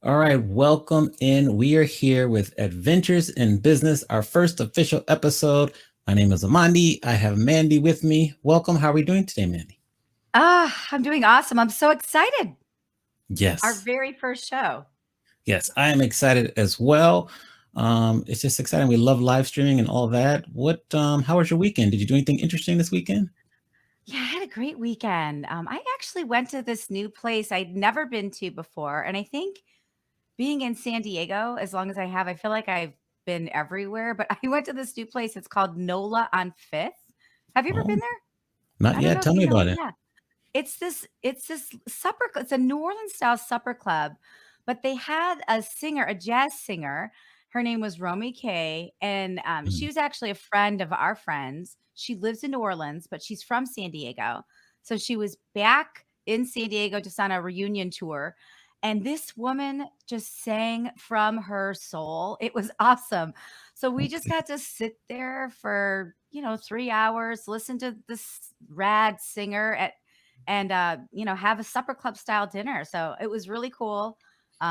All right, welcome in. We are here with Adventures in Business, our first official episode. My name is Amandi. I have Mandy with me. Welcome. How are we doing today, Mandy? I'm doing awesome. I'm so excited. Our Yes, very first show. yes, I am excited as well. It's just exciting. We love live streaming and all that. How was your weekend? Did you do anything interesting this weekend? Yeah, I had a great weekend. I actually went to this new place I'd never been to before. And I think being in San Diego, as long as I have, I feel like I've been everywhere. But I went to this new place. It's called NOLA on Fifth. Have you ever Oh, been there? not I don't yet. know if Tell you me know about it. it. Yeah. It's this supper it's a New Orleans style supper club, but they had a singer, a jazz singer. Her name was Romy Kay, and she Mm, was actually a friend of our friends. She lives in New Orleans, but she's from San Diego. So she was back in San Diego just on a reunion tour. And this woman just sang from her soul. It was awesome. So we just okay. got to sit there for, 3 hours, listen to this rad singer and have a supper club style dinner. So it was really cool.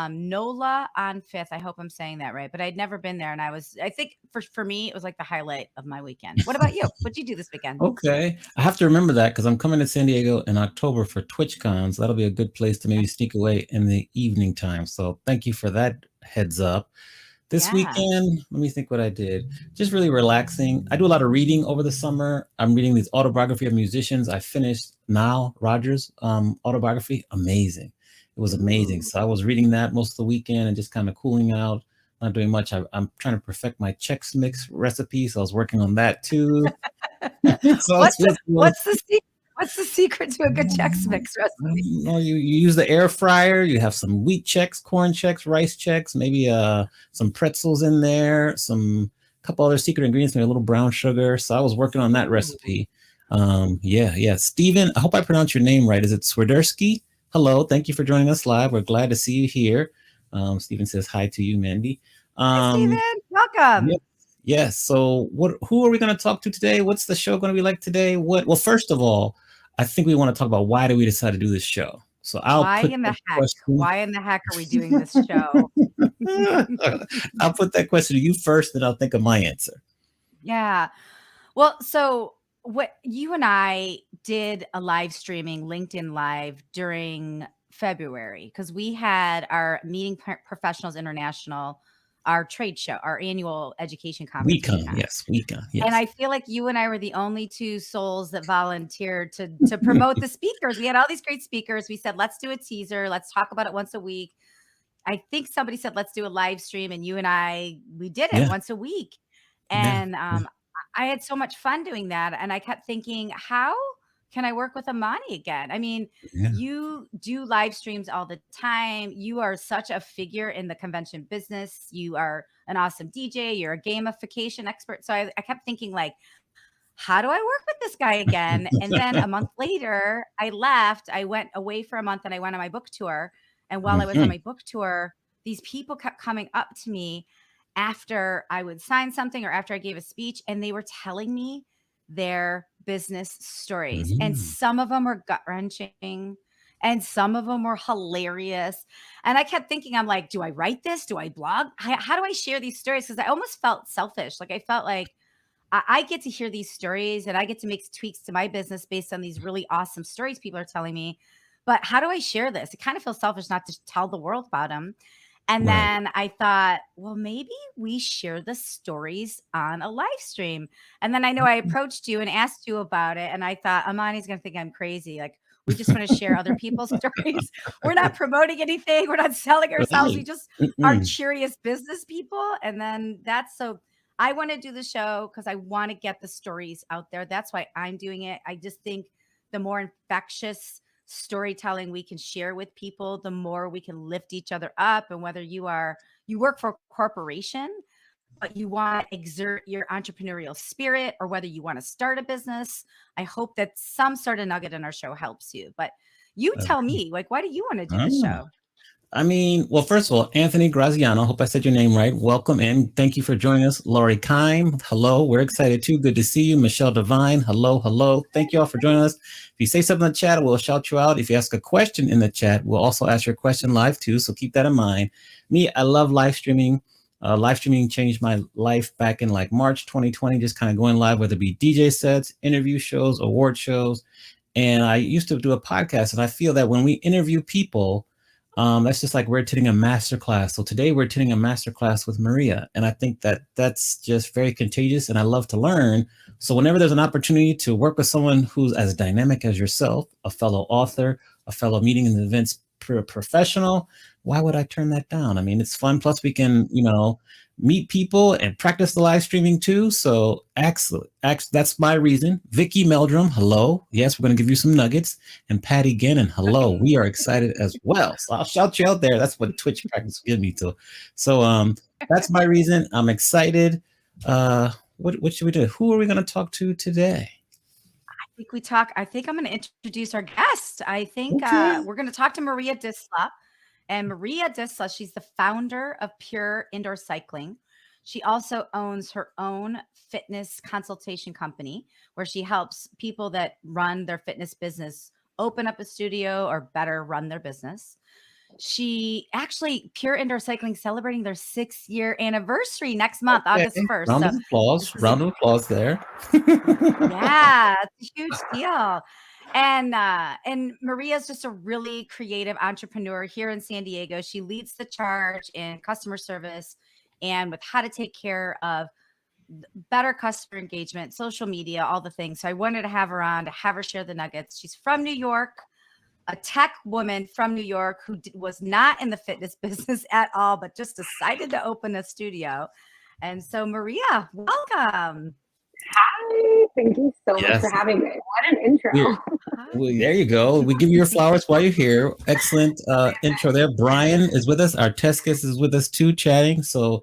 Nola on Fifth. I hope I'm saying that right, but I'd never been there, and I think for me it was like the highlight of my weekend. What about you? What'd you do this weekend? Okay. I have to remember that because I'm coming to San Diego in October for TwitchCon. So that'll be a good place to maybe sneak away in the evening time. So thank you for that heads up. This Yeah. weekend, let me think what I did. Just really relaxing. I do a lot of reading over the summer. I'm reading these autobiography of musicians. I finished Nile Rodgers' autobiography. Amazing. It was amazing. Ooh. So I was reading that most of the weekend and just kind of cooling out, not doing much. I'm trying to perfect my Chex Mix recipe. So I was working on that too. So I was what's the working on what's the secret? What's the secret to a good Chex Mix recipe? you use the air fryer. You have some wheat checks, corn checks, rice checks, maybe some pretzels in there, some couple other secret ingredients, maybe a little brown sugar. So I was working on that Ooh. recipe. Yeah, yeah. Steven, I hope I pronounced your name right. Is it Swiderski? Hello, thank you for joining us live. We're glad to see you here. Steven says hi to you, Mandy. Hi, Um, Steven. Welcome. yeah. Yes. So who are we going to talk to today? What's the show going to be like today? Well, first of all, I think we want to talk about why did we decide to do this show. So I'll Why put in the that heck? question. Why in the heck are we doing this show? I'll put that question to you first, then I'll think of my answer. Yeah. Well, so what you and I did a live streaming LinkedIn live during February because we had our Meeting Professionals International, our trade show, our annual education conference WeCon, weekend. yes, WeCon, And yes. I feel like you and I were the only two souls that volunteered to promote the speakers. We had all these great speakers. We said, let's do a teaser. Let's talk about it once a week. I think somebody said, let's do a live stream. And you and we did it Yeah, once a week. yeah, And yeah, I had so much fun doing that. And I kept thinking, how can I work with Amani again? I mean, yeah. you do live streams all the time. You are such a figure in the convention business. You are an awesome DJ. You're a gamification expert. So I kept thinking, like, how do I work with this guy again? And then a month later, I left. I went away for a month and I went on my book tour. And while I was on Mhm. my book tour, these people kept coming up to me after I would sign something or after I gave a speech, and they were telling me their business stories. And Mhm. some of them were gut wrenching and some of them were hilarious. And I kept thinking, I'm like, do I write this? Do I blog? How do I share these stories? Because I almost felt selfish. Like I felt like, I get to hear these stories and I get to make tweaks to my business based on these really awesome stories people are telling me. But how do I share this? It kind of feels selfish not to tell the world about them. And Right. then I thought, well, maybe we share the stories on a live stream. And then I know I approached you and asked you about it. And I thought, Amani's going to think I'm crazy. Like, we just want to share other people's stories. We're not promoting anything. We're not selling ourselves. We Right. just are Mm-mm. curious business people. And then that's so I want to do the show because I want to get the stories out there. That's why I'm doing it. I just think the more infectious storytelling we can share with people, the more we can lift each other up. And whether you work for a corporation, but you want to exert your entrepreneurial spirit, or whether you want to start a business, I hope that some sort of nugget in our show helps you. But you tell me, like, why do you want to do this Ah. show? I mean, well, first of all, Anthony Graziano, hope I said your name right. Welcome in. Thank you for joining us. Laurie Kime, hello. We're excited too. Good to see you. Michelle Devine, hello, hello. Thank you all for joining us. If you say something in the chat, we'll shout you out. If you ask a question in the chat, we'll also ask your question live too. So keep that in mind. Me, I love live streaming. Live streaming changed my life back in like March 2020, just kind of going live, whether it be DJ sets, interview shows, award shows. And I used to do a podcast, and I feel that when we interview people, that's just like we're attending a master class. So today we're attending a master class with Maria, and I think that that's just very contagious, and I love to learn. So whenever there's an opportunity to work with someone who's as dynamic as yourself, a fellow author, a fellow meeting and events professional, why would I turn that down? I mean, it's fun. Plus, we can, meet people and practice the live streaming too. So excellent. That's my reason. Vicky Meldrum, hello. Yes, we're going to give you some nuggets. And Patty Gannon, hello. We are excited as well. So I'll shout you out there. That's what Twitch practice will give me to. So that's my reason. I'm excited. What should we do? Who are we going to talk to today? I think I'm going to introduce our guest. I think we're going to talk to Maria Disla. And Maria Disla, she's the founder of Pure Indoor Cycling. She also owns her own fitness consultation company where she helps people that run their fitness business open up a studio or better run their business. She actually, Pure Indoor Cycling, celebrating their 6-year anniversary next month, August 1st. Round of applause. Round of applause there. Yeah, it's a huge deal. And Maria's just a really creative entrepreneur here in San Diego. She leads the charge in customer service and with how to take care of better customer engagement, social media, all the things. So I wanted to have her on to have her share the nuggets. She's from New York, a tech woman from New York who was not in the fitness business at all, but just decided to open a studio. And so, Maria, welcome. Hi, thank you so much for having me. What an intro. Well, there you go. We give you your flowers while you're here. Excellent intro there. Brian is with us. Our test guest is with us too, chatting. So,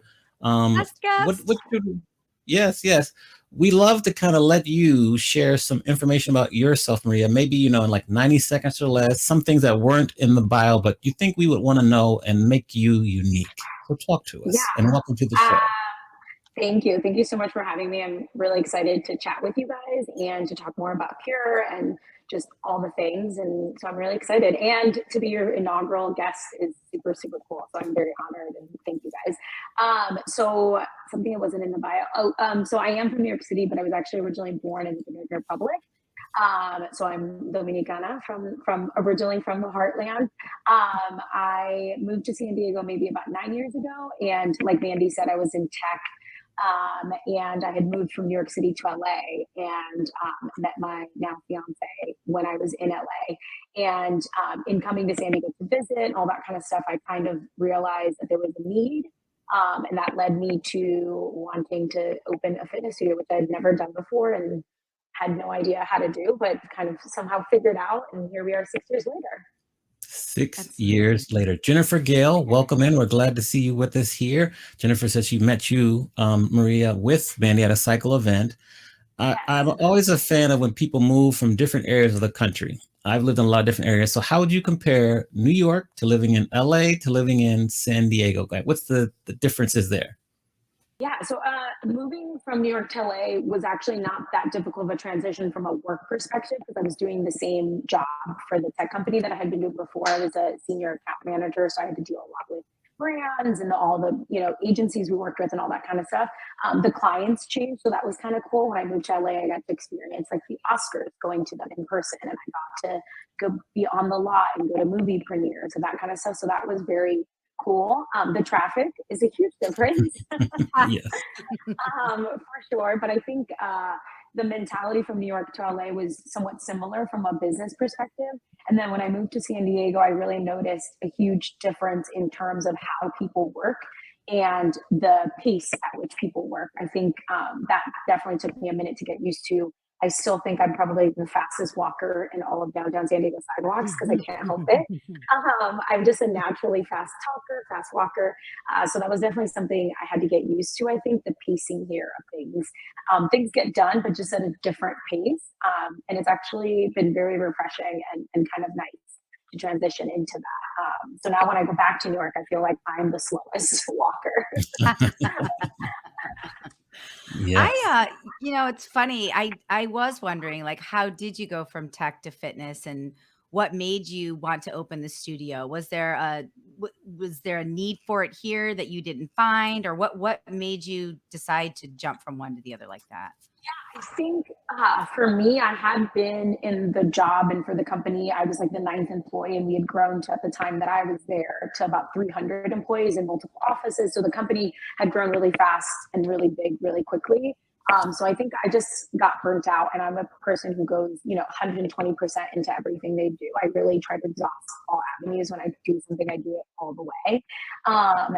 yes. We love to kind of let you share some information about yourself, Maria. Maybe, in like 90 seconds or less, some things that weren't in the bio, but you think we would want to know and make you unique. So talk to us and welcome to the show. Thank you. Thank you so much for having me. I'm really excited to chat with you guys and to talk more about Pure and just all the things. And so I'm really excited. And to be your inaugural guest is super, super cool. So I'm very honored and thank you guys. So something that wasn't in the bio. So I am from New York City, but I was actually originally born in the Dominican Republic. So I'm Dominicana originally from the heartland. I moved to San Diego maybe about 9 years ago. And like Mandy said, I was in tech. And I had moved from New York City to LA and met my now fiance when I was in LA. And in coming to San Diego to visit and all that kind of stuff, I kind of realized that there was a need. And that led me to wanting to open a fitness studio, which I'd never done before and had no idea how to do, but kind of somehow figured out. And here we are 6 years later. 6 years later. Jennifer Gale, welcome in. We're glad to see you with us here. Jennifer says she met you, Maria, with Mandy at a cycle event. I'm always a fan of when people move from different areas of the country. I've lived in a lot of different areas. So how would you compare New York to living in LA to living in San Diego? What's the differences there? Yeah, so moving from New York to LA was actually not that difficult of a transition from a work perspective because I was doing the same job for the tech company that I had been doing before. I was a senior account manager, so I had to deal a lot with brands and all the agencies we worked with and all that kind of stuff. The clients changed, so that was kind of cool. When I moved to LA, I got to experience like the Oscars, going to them in person, and I got to go be on the lot and go to movie premieres and that kind of stuff. So that was very cool. The traffic is a huge difference. Yes. For sure. But I think the mentality from New York to LA was somewhat similar from a business perspective. And then when I moved to San Diego, I really noticed a huge difference in terms of how people work and the pace at which people work. I think that definitely took me a minute to get used to. I still think I'm probably the fastest walker in all of downtown San Diego sidewalks because I can't help it. I'm just a naturally fast talker, fast walker. So that was definitely something I had to get used to. I think the pacing here of things. Things get done, but just at a different pace. And it's actually been very refreshing and kind of nice to transition into that. So now when I go back to New York, I feel like I'm the slowest walker. Yes. It's funny. I was wondering, like, how did you go from tech to fitness, and what made you want to open the studio? Was there a need for it here that you didn't find, or what made you decide to jump from one to the other like that? I think for me, I had been in the job and for the company, I was like the ninth employee, and we had grown to, at the time that I was there, to about 300 employees in multiple offices. So the company had grown really fast and really big really quickly. So I think I just got burnt out, and I'm a person who goes, 120% into everything they do. I really try to exhaust all avenues. When I do something, I do it all the way.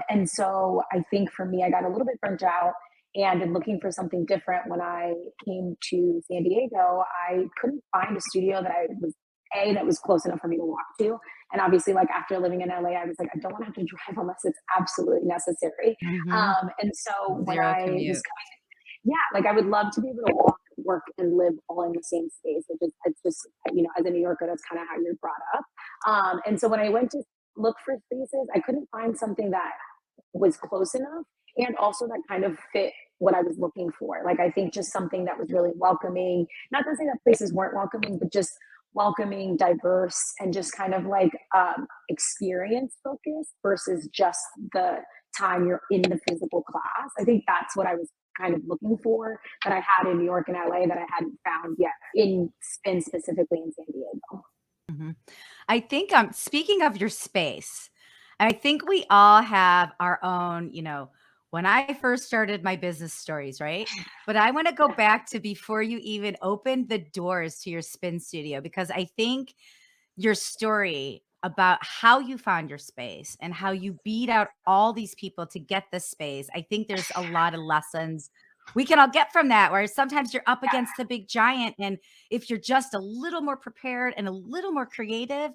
And so I think for me, I got a little bit burnt out and in looking for something different. When I came to San Diego, I couldn't find a studio that was close enough for me to walk to. And obviously, like after living in LA, I was like, I don't want to have to drive unless it's absolutely necessary. Hmm. And so when Zero I was commute. yeah, like I would love to be able to walk, work, and live all in the same space. It's just, as a New Yorker, that's kind of how you're brought up. And so when I went to look for spaces, I couldn't find something that was close enough and also that kind of fit what I was looking for. Like, I think just something that was really welcoming, not to say that places weren't welcoming, but just welcoming, diverse, and just kind of like experience focused versus just the time you're in the physical class. I think that's what I was kind of looking for that I had in New York and LA that I hadn't found yet in specifically in San Diego. Mhm. I think, speaking of your space, I think we all have our own, when I first started my business stories, right? But I want to go back to before you even opened the doors to your spin studio, because I think your story about how you found your space and how you beat out all these people to get this space. I think there's a lot of lessons we can all get from that, where sometimes you're up against the big giant. And if you're just a little more prepared and a little more creative,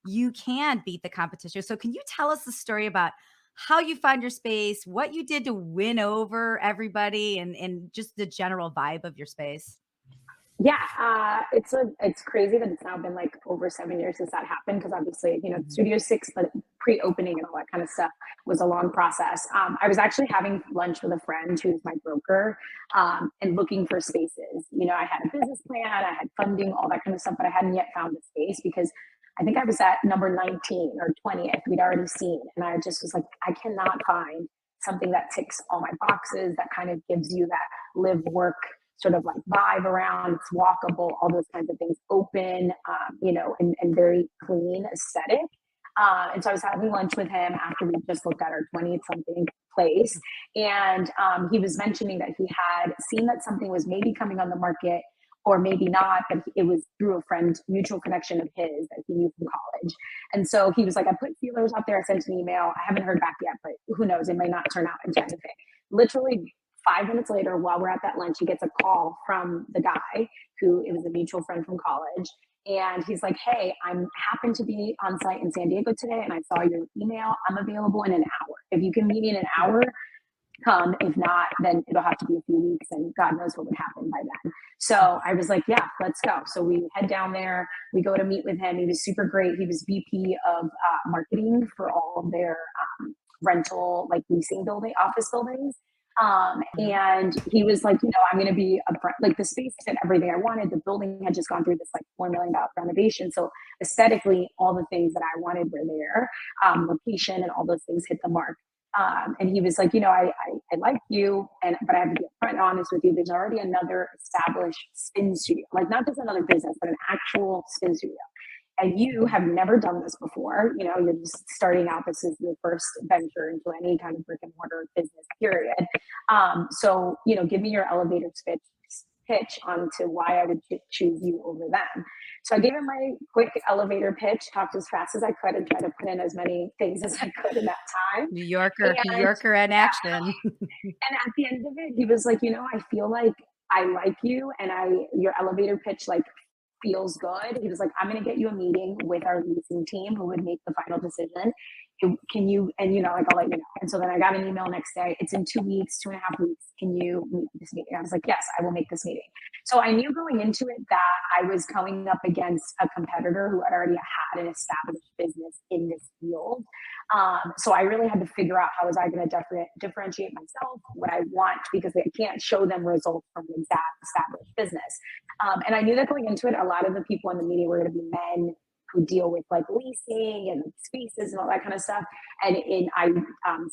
you can beat the competition. So, can you tell us the story about how you found your space, what you did to win over everybody, and just the general vibe of your space? Yeah, it's crazy that it's now been like over 7 years since that happened, because obviously, Studio Six, but pre-opening and all that kind of stuff was a long process. I was actually having lunch with a friend who's my broker, and looking for spaces. I had a business plan, I had funding, all that kind of stuff, but I hadn't yet found a space because I think I was at number 19 or 20th. We'd already seen, and I just was like, I cannot find something that ticks all my boxes, that kind of gives you that live work sort of like vibe around. It's walkable, all those kinds of things, open, and very clean aesthetic. And so I was having lunch with him after we just looked at our 20th something place. And he was mentioning that he had seen that something was maybe coming on the market or maybe not, but it was through a friend, mutual connection of his that he knew from college. And so he was like, I put feelers out there, I sent an email. I haven't heard back yet, but who knows? It may not turn out into anything. Literally 5 minutes later, while we're at that lunch, he gets a call from the guy who, it was a mutual friend from college. And he's like, hey, I'm happen to be on site in San Diego today, and I saw your email. I'm available in an hour. If you can meet me in an hour, come. If not, then it'll have to be a few weeks, and God knows what would happen by then. So I was like, yeah, let's go. So we head down there. We go to meet with him. He was super great. He was VP of marketing for all of their rental, like leasing building, office buildings. And he was like, I'm going to be upfront. Like, the space had everything I wanted. The building had just gone through this like $4 million renovation. So aesthetically, all the things that I wanted were there. Location and all those things hit the mark. And he was like, I like you, but I have to be upfront and honest with you. There's already another established spin studio, like not just another business, but an actual spin studio. And you have never done this before. You're just starting out. This is your first venture into any kind of brick and mortar business, period. So, give me your elevator pitch onto why I would choose you over them. So I gave him my quick elevator pitch, talked as fast as I could, and tried to put in as many things as I could in that time. New Yorker in action. And at the end of it, he was like, I feel like I like you, and your elevator pitch like feels good. He was like, I'm going to get you a meeting with our leasing team who would make the final decision. can you, and like, I'll let you know. And so then I got an email next day. It's in 2 weeks, 2.5 weeks. Can you meet this meeting? I was like, yes, I will make this meeting. So I knew going into it that I was coming up against a competitor who had already had an established business in this field. So I really had to figure out how was I going to differentiate myself, what I want, because I can't show them results from an exact established business. And I knew that going into it, a lot of the people in the meeting were going to be men who deal with like leasing and spaces and all that kind of stuff. And I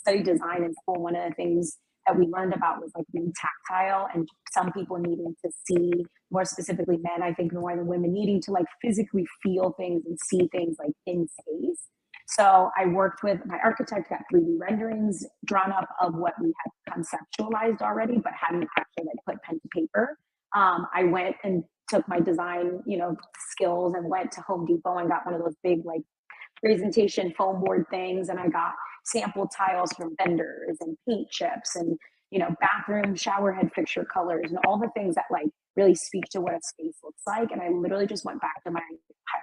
studied design in school. One of the things that we learned about was like being tactile, and some people needing to see, more specifically men, I think more than women, needing to like physically feel things and see things like in space. So I worked with my architect, got 3D renderings drawn up of what we had conceptualized already, but hadn't actually like put pen to paper. I went and took my design, skills, and went to Home Depot and got one of those big like presentation foam board things, and I got sample tiles from vendors and paint chips and bathroom shower head fixture colors and all the things that like really speak to what a space looks like. And I literally just went back to my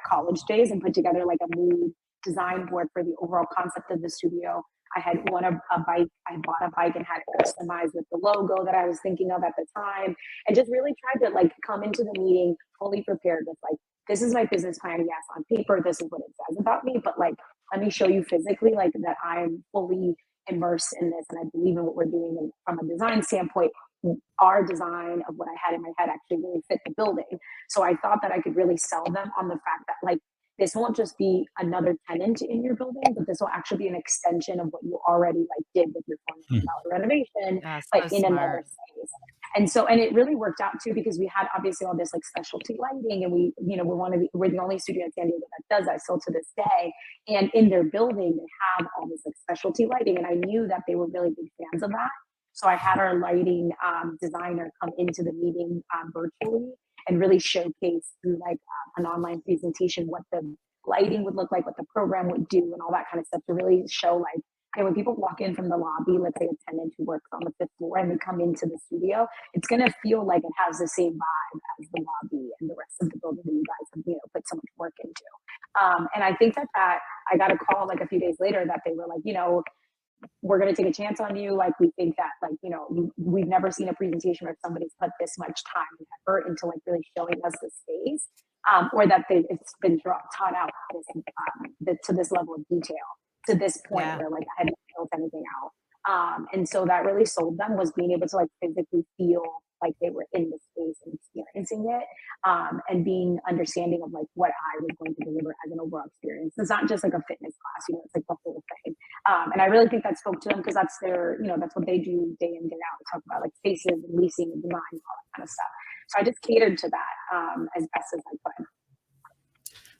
college days and put together like a mood design board for the overall concept of the studio. I had won a bike. I bought a bike and had it customized with the logo that I was thinking of at the time, and just really tried to like come into the meeting fully prepared with like, this is my business plan. Yes, on paper, this is what it says about me, but like, let me show you physically like that I'm fully immersed in this and I believe in what we're doing. And from a design standpoint, our design of what I had in my head actually really fit the building. So I thought that I could really sell them on the fact that like, this won't just be another tenant in your building, but this will actually be an extension of what you already like did with your $4 million renovation, but in another space. And so, and it really worked out too, because we had obviously all this like specialty lighting, and we're the only studio in San Diego that does that still to this day. And in their building, they have all this like specialty lighting, and I knew that they were really big fans of that. So I had our lighting designer come into the meeting virtually and really showcase through like an online presentation what the lighting would look like, what the program would do, and all that kind of stuff, to really show like, okay, when people walk in from the lobby, let's say a tenant who works on the 5th floor, and they come into the studio, it's going to feel like it has the same vibe as the lobby and the rest of the building that you guys have put so much work into. And I think that I got a call like a few days later that they were like, we're going to take a chance on you. Like, we think that like, we've never seen a presentation where somebody's put this much time and effort into like really showing us the space, or that it's been taught out to this level of detail, to this point where like I hadn't built anything out. And so that really sold them, was being able to like physically feel like they were in the space and experiencing it, and being understanding of like what I was going to deliver as an overall experience. It's not just like a fitness class, it's like the whole thing. And I really think that spoke to them, because that's their, that's what they do day in, day out, talk about like spaces and leasing and design and all that kind of stuff. So I just catered to that as best as I could.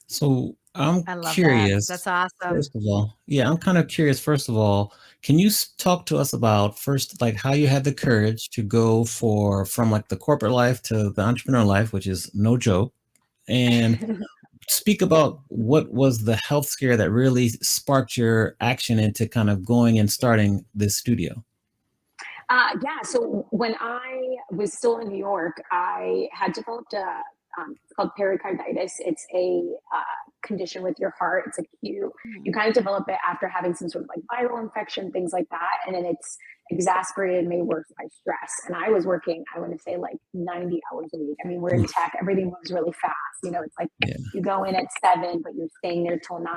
So I'm I love curious. that. That's awesome. First of all, I'm kind of curious. First of all, can you talk to us about first, like how you had the courage to go from like the corporate life to the entrepreneur life, which is no joke, and speak about what was the health scare that really sparked your action into kind of going and starting this studio? So when I was still in New York, I had developed it's called pericarditis. It's a condition with your heart. It's acute. You kind of develop it after having some sort of like viral infection, things like that. And then it's exacerbated and made worse by stress. And I was working, I want to say like 90 hours a week. I mean, we're in tech, everything moves really fast. It's like you go in at 7, but you're staying there till 9.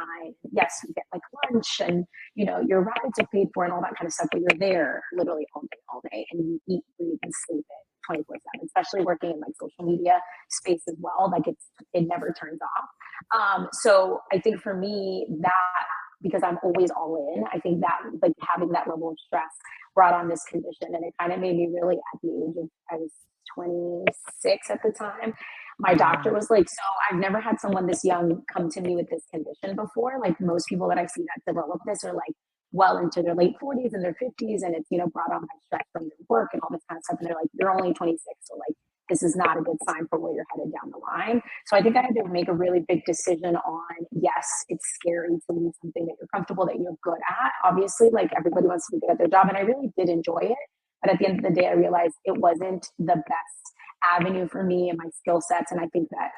Yes, you get like lunch, and your rides are paid for and all that kind of stuff, but you're there literally all day, and you eat, breathe, and sleep it 24/7, especially working in like social media space as well. Like it never turns off. So I think for me, that, because I'm always all in, I think that like having that level of stress brought on this condition, and it kind of made me really, at the age of, I was 26 at the time, my doctor was like, so I've never had someone this young come to me with this condition before. Like, most people that I see that develop this are like well into their late 40s and their 50s, and it's brought on by stress from their work and all this kind of stuff, and they're like, you're only 26, so like this is not a good sign for where you're headed down the line. So I think I had to make a really big decision on, yes, it's scary to leave something that you're comfortable, that you're good at. Obviously, like, everybody wants to be good at their job, and I really did enjoy it. But at the end of the day, I realized it wasn't the best avenue for me and my skill sets. And I think that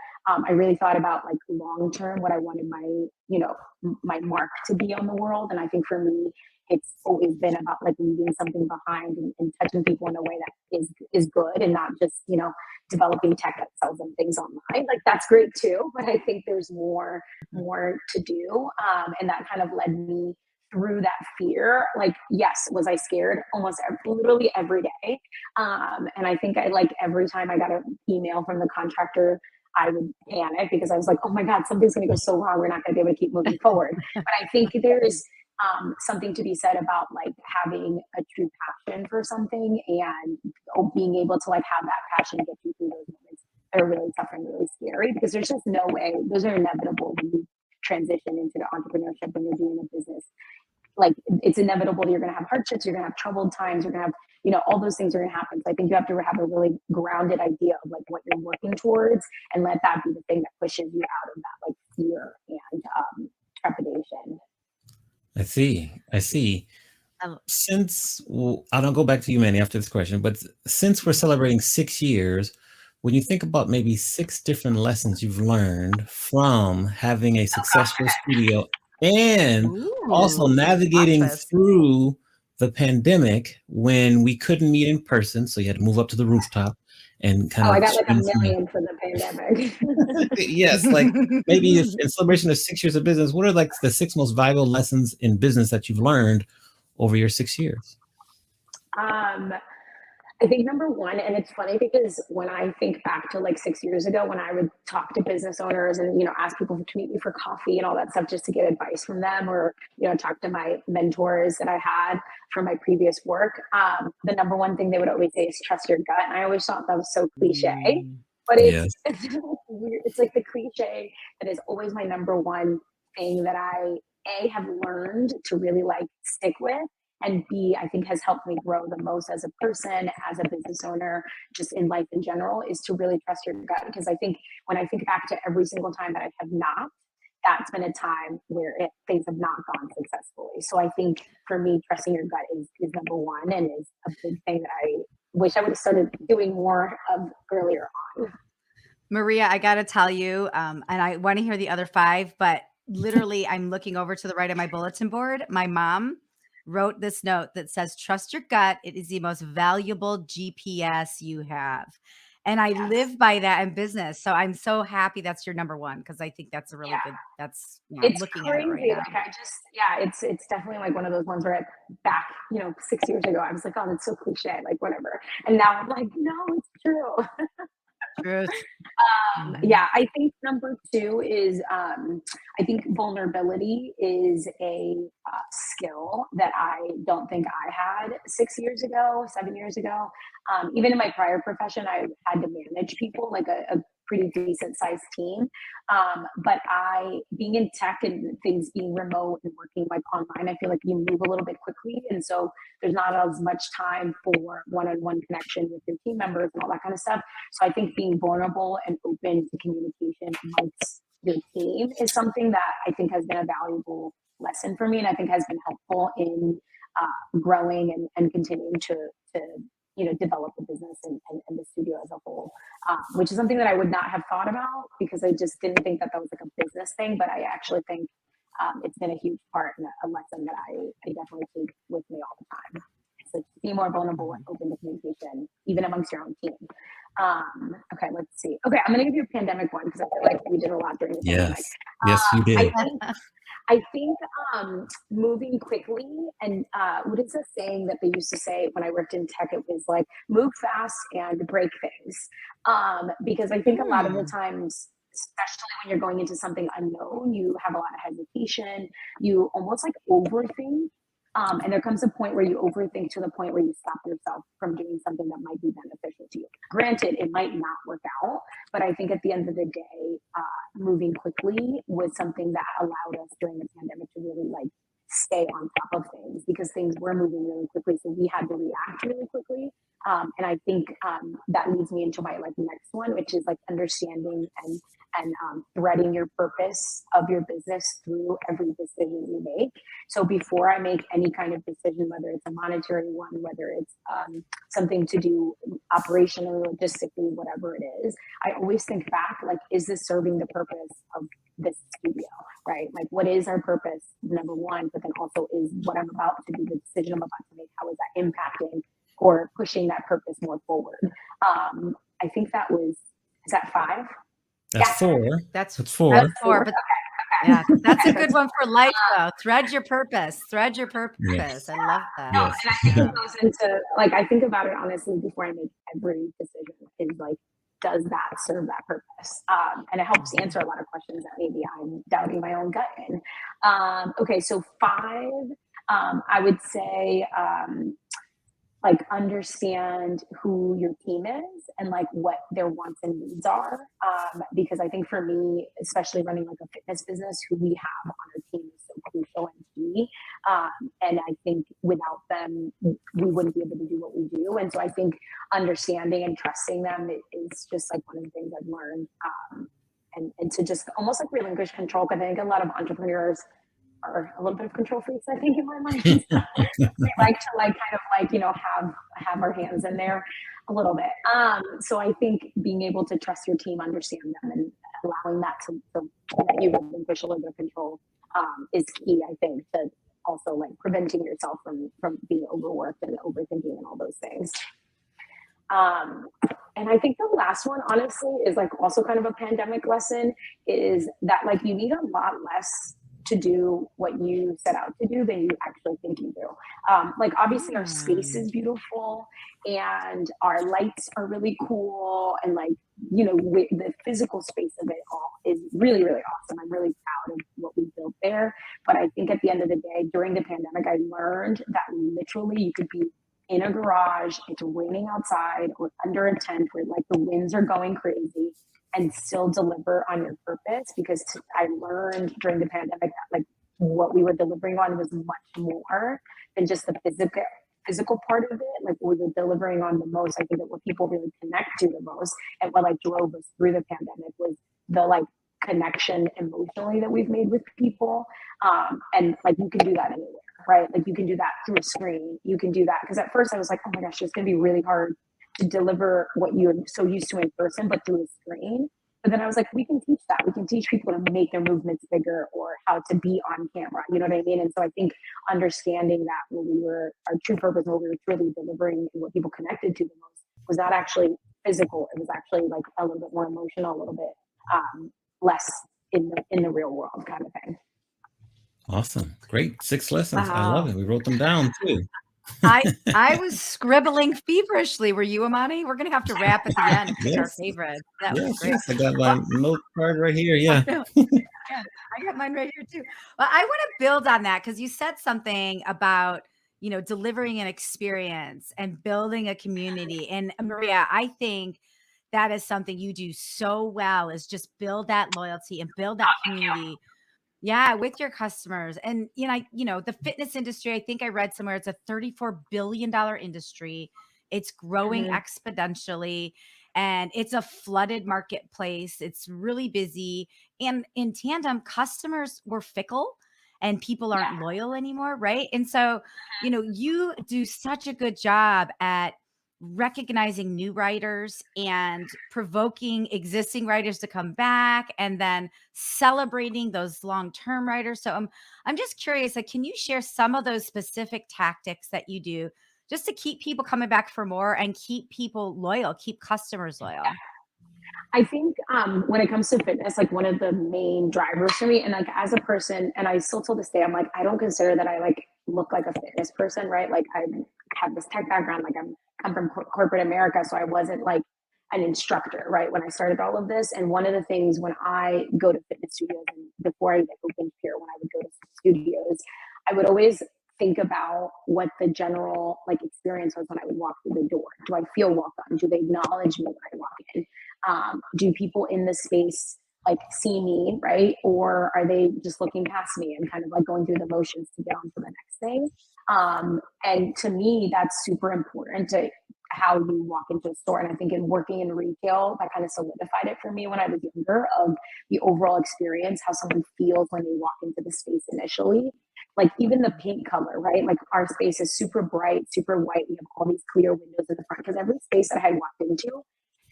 I really thought about like long term what I wanted my, my mark to be on the world. And I think for me, it's always been about like leaving something behind and touching people in a way that is good and not just, developing tech that sells them things online. Like that's great too, but I think there's more to do. And that kind of led me through that fear. Like, yes, was I scared almost literally every day? And I think every time I got an email from the contractor, I would panic because I was like, oh my God, something's going to go so wrong. We're not going to be able to keep moving forward. But I think there's something to be said about like having a true passion for something and being able to like have that passion get you through those moments that are really tough and really scary, because there's just no way, those are inevitable when you transition into the entrepreneurship when you're doing a business. Like it's inevitable that you're going to have hardships, you're going to have troubled times, you're going to have, all those things are going to happen. So I think you have to have a really grounded idea of like what you're working towards and let that be the thing that pushes you out of that like fear and trepidation. I see. Since I don't go back to you, Manny, after this question, but since we're celebrating 6 years, when you think about maybe 6 different lessons you've learned from having a successful studio and also navigating through the pandemic when we couldn't meet in person, so you had to move up to the rooftop and kind of. I got like $1 million for the pandemic. Yes, like maybe in celebration of 6 years of business, what are like the 6 most valuable lessons in business that you've learned over your 6 years? I think number one, and it's funny because when I think back to like 6 years ago, when I would talk to business owners and, ask people to meet me for coffee and all that stuff just to get advice from them, or, talk to my mentors that I had from my previous work, the number one thing they would always say is trust your gut. And I always thought that was so cliche, but it's weird. It's like the cliche that is always my number one thing that I have learned to really like stick with. And B, I think has helped me grow the most as a person, as a business owner, just in life in general, is to really trust your gut. Because I think when I think back to every single time that I have not, that's been a time where things have not gone successfully. So I think for me, trusting your gut is number one and is a big thing that I wish I would have started doing more of earlier on. Maria, I got to tell you, and I want to hear the other 5, but literally I'm looking over to the right of my bulletin board. My mom wrote this note that says, trust your gut. It is the most valuable GPS you have. And I live by that in business. So I'm so happy that's your number one, because I think that's a really good, that's, it's looking crazy. at it right now. Like it's definitely like one of those ones where back, 6 years ago, I was like, oh, that's so cliche, like whatever. And now I'm like, no, it's true. Truth. Yeah, I think number two is I think vulnerability is a skill that I don't think I had 6 years ago, 7 years ago. Even in my prior profession, I had to manage people, like a pretty decent sized team. But being in tech and things being remote and working like online, I feel like you move a little bit quickly. And so there's not as much time for one-on-one connection with your team members and all that kind of stuff. So I think being vulnerable and open to communication amongst your team is something that I think has been a valuable lesson for me, and I think has been helpful in growing and continuing to develop the business and the studio as a whole, which is something that I would not have thought about because I just didn't think that was like a business thing. But I actually think it's been a huge part and a lesson that I definitely take with me all the time. So be more vulnerable and open to communication, even amongst your own team. Okay, let's see. Okay, I'm going to give you a pandemic one because I feel like we did a lot during the pandemic. Yes, you did. I think moving quickly, and what is the saying that they used to say when I worked in tech? It was like, move fast and break things. Because I think a lot of the times, especially when you're going into something unknown, you have a lot of hesitation. You almost like overthink. And there comes a point where you overthink to the point where you stop yourself from doing something that might be beneficial to you. Granted, it might not work out, but I think at the end of the day, moving quickly was something that allowed us during the pandemic to really like stay on top of things because things were moving really quickly. So we had to react really quickly, And I think that leads me into my like next one, which is like understanding and threading your purpose of your business through every decision you make. So before I make any kind of decision, whether it's a monetary one, whether it's something to do operationally, logistically, whatever it is, I always think back, like, is this serving the purpose of this studio, right? Like, what is our purpose, number one, but then also is what I'm about to do, the decision I'm about to make, how is that impacting or pushing that purpose more forward? I think that was, is that 5? That's 4. That's 4. That's 4. But yeah, that's a good one for life, though. Thread your purpose. Thread your purpose. Yes. I love that. No, and I think it goes into, like, I think about it honestly before I make every decision is like, does that serve that purpose? And it helps answer a lot of questions that maybe I'm doubting my own gut in. Okay, so 5, I would say, like, understand who your team is and like what their wants and needs are. Because I think for me, especially running like a fitness business, who we have on our team is so crucial and key. And I think without them, we wouldn't be able to do what we do. And so I think understanding and trusting them is just like one of the things I've learned. And to just almost like relinquish control. Because I think a lot of entrepreneurs are a little bit of control freaks, I think, in my mind. We like to like kind of like, you know, have our hands in there a little bit. So I think being able to trust your team, understand them, and allowing that to let you relinquish a little bit of control is key, I think, to also like preventing yourself from being overworked and overthinking and all those things. And I think the last one, honestly, is like also kind of a pandemic lesson, is that like you need a lot less to do what you set out to do than you actually think you do. Like obviously our space is beautiful and our lights are really cool, and like, you know, the physical space of it all is really, really awesome. I'm really proud of what we built there. But I think at the end of the day, during the pandemic, I learned that literally you could be in a garage, it's raining outside, or under a tent where like the winds are going crazy, and still deliver on your purpose. Because I learned during the pandemic that like what we were delivering on was much more than just the physical part of it. Like what we were delivering on the most, I think that what people really connect to the most, and what like drove us through the pandemic, was the like connection emotionally that we've made with people. And like you can do that anywhere, right? Like you can do that through a screen. You can do that, because at first I was like, oh my gosh, it's gonna be really hard to deliver what you're so used to in person, but through a screen. But then I was like, we can teach that. We can teach people to make their movements bigger, or how to be on camera. You know what I mean? And so I think understanding that when we were, our true purpose, what we were truly delivering and what people connected to the most, was not actually physical. It was actually like a little bit more emotional, a little bit less in the real world kind of thing. Awesome. Great. 6 lessons. Wow. I love it. We wrote them down too. I was scribbling feverishly. Were you, Amani? We're going to have to wrap at the end and pick our favorites. That was great. Yes, I got my note card right here. Yeah. Yeah, I got mine right here too. Well, I want to build on that, because you said something about, you know, delivering an experience and building a community. And Maria, I think that is something you do so well, is just build that loyalty and build that community. Yeah, with your customers. And the fitness industry, I think I read somewhere, it's a $34 billion industry. It's growing exponentially, and it's a flooded marketplace. It's really busy. And in tandem, customers were fickle and people aren't loyal anymore, right? And so, you do such a good job at recognizing new writers and provoking existing writers to come back, and then celebrating those long-term writers. So I'm just curious, like, can you share some of those specific tactics that you do just to keep people coming back for more and keep people loyal, keep customers loyal? I think when it comes to fitness, like one of the main drivers for me, and like as a person, and I still till this day, I'm like, I don't consider that I like look like a fitness person, right? Like I have this tech background, like I'm from corporate America, so I wasn't like an instructor, right? When I started all of this. And one of the things when I go to fitness studios, and before I opened here, when I would go to studios, I would always think about what the general like experience was when I would walk through the door. Do I feel welcome? Do they acknowledge me when I walk in? Do people in the space like see me, right? Or are they just looking past me and kind of like going through the motions to get on to the next thing? And to me, that's super important to how you walk into a store. And I think in working in retail, that kind of solidified it for me when I was younger, of the overall experience, how someone feels when they walk into the space initially. Like even the paint color, right? Like our space is super bright, super white. We have all these clear windows in the front, because every space that I had walked into,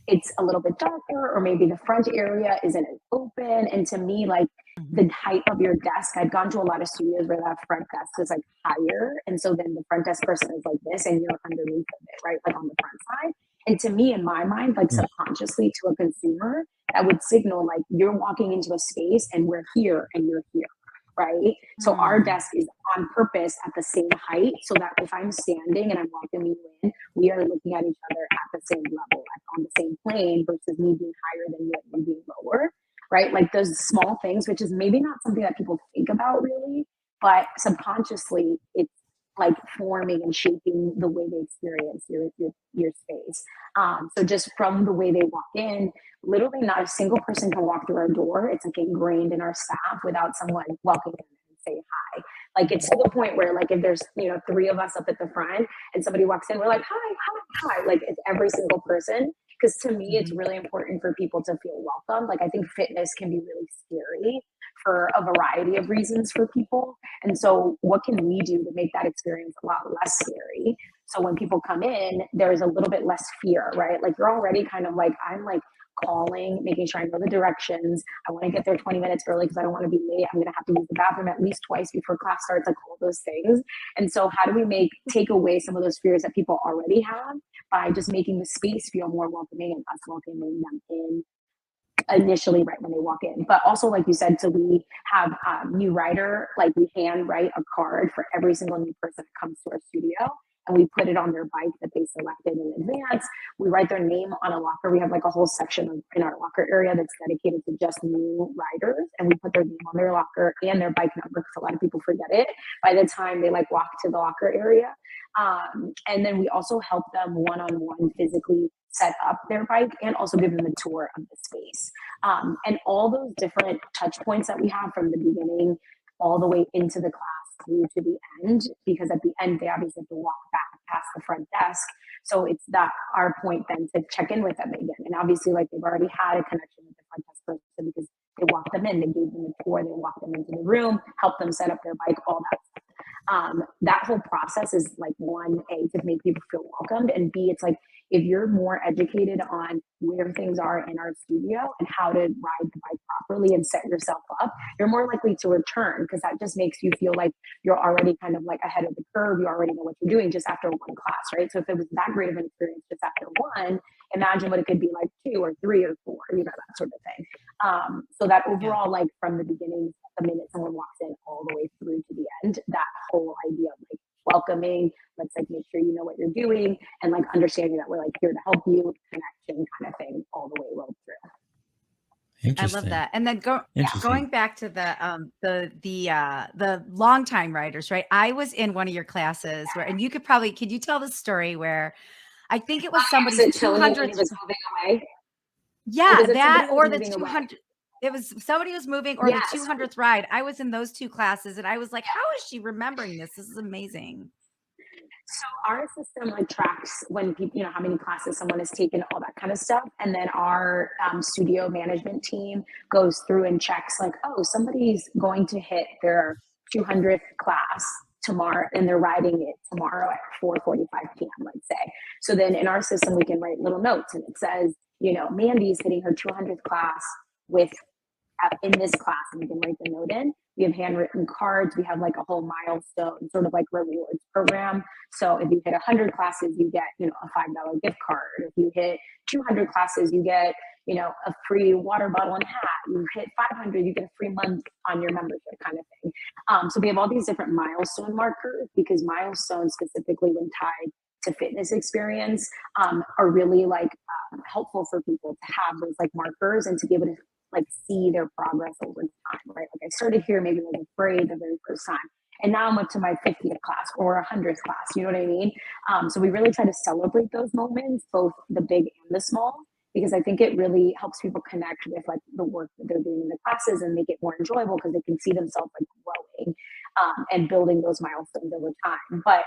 it's a little bit darker, or maybe the front area isn't as open. And to me, like the height of your desk, I've gone to a lot of studios where that front desk is like higher. And so then the front desk person is like this and you're underneath of it, right? Like on the front side. And to me, in my mind, like subconsciously to a consumer, that would signal like you're walking into a space and we're here and you're here. Right. So our desk is on purpose at the same height, so that if I'm standing and I'm welcoming you in, we are looking at each other at the same level, like on the same plane, versus me being higher than you and you being lower. Right. Like those small things, which is maybe not something that people think about really, but subconsciously it's like forming and shaping the way they experience your space. So just from the way they walk in, literally not a single person can walk through our door. It's like ingrained in our staff without someone walking in and say hi. Like it's to the point where like if there's, you know, 3 of us up at the front and somebody walks in, we're like, hi, hi, hi. Like it's every single person. Because to me, it's really important for people to feel welcome. Like I think fitness can be really scary for a variety of reasons for people. And so what can we do to make that experience a lot less scary? So when people come in, there's a little bit less fear, right? Like you're already kind of like, I'm like calling, making sure I know the directions. I want to get there 20 minutes early because I don't want to be late. I'm going to have to use the bathroom at least twice before class starts, like all those things. And so how do we take away some of those fears that people already have by just making the space feel more welcoming and us welcoming them in initially right when they walk in. But also, like you said, so we have new writer, like we hand write a card for every single new person that comes to our studio, and we put it on their bike that they selected in advance. We write their name on a locker. We have like a whole section in our locker area that's dedicated to just new riders, and we put their name on their locker and their bike number, because a lot of people forget it by the time they like walk to the locker area. And then we also help them one-on-one physically set up their bike and also give them a tour of the space. And all those different touch points that we have from the beginning all the way into the class through to the end, because at the end they obviously have to walk back past the front desk. So it's that our point then to check in with them again. And obviously like they've already had a connection with the front desk person because they walked them in, they gave them a tour, they walked them into the room, helped them set up their bike, all that stuff. That whole process is like one, A, to make people feel welcomed, and B, it's like if you're more educated on where things are in our studio and how to ride the bike properly and set yourself up, you're more likely to return, because that just makes you feel like you're already kind of like ahead of the curve. You already know what you're doing just after one class, right? So if it was that great of an experience just after one, imagine what it could be like 2 or 3 or 4, you know, that sort of thing. So that overall, like from the beginning, the minute someone walks in all the way through to the end, that whole idea of like welcoming, let's like make sure you know what you're doing, and like understanding that we're like here to help you, connection kind of thing all the way rolled through. I love that. And then going back to the longtime writers, right? I was in one of your classes where, and could you tell the story where I think it was somebody's 200th was moving away? Yeah, that or the 200. It was somebody was moving, or the 200th ride. I was in those 2 classes, and I was like, how is she remembering this? This is amazing. So our system like tracks when people, you know, how many classes someone has taken, all that kind of stuff. And then our studio management team goes through and checks like, oh, somebody's going to hit their 200th class tomorrow and they're riding it tomorrow at 4:45 p.m., let's say. So then in our system, we can write little notes, and it says, you know, Mandy's hitting her 200th class with in this class, and we can write the note in. We have handwritten cards. We have like a whole milestone sort of like rewards program. So if you hit 100 classes, you get, you know, a $5 gift card. If you hit 200 classes, you get, you know, a free water bottle and hat. You hit 500, you get a free month on your membership kind of thing. So we have all these different milestone markers, because milestones specifically when tied to fitness experience are really like helpful for people to have those like markers and to be able to like see their progress over time, right? Like I started here, maybe I was afraid the very first time, and now I'm up to my 50th class or 100th class, you know what I mean? So we really try to celebrate those moments, both the big and the small, because I think it really helps people connect with like the work that they're doing in the classes and make it more enjoyable, because they can see themselves like growing and building those milestones over time. But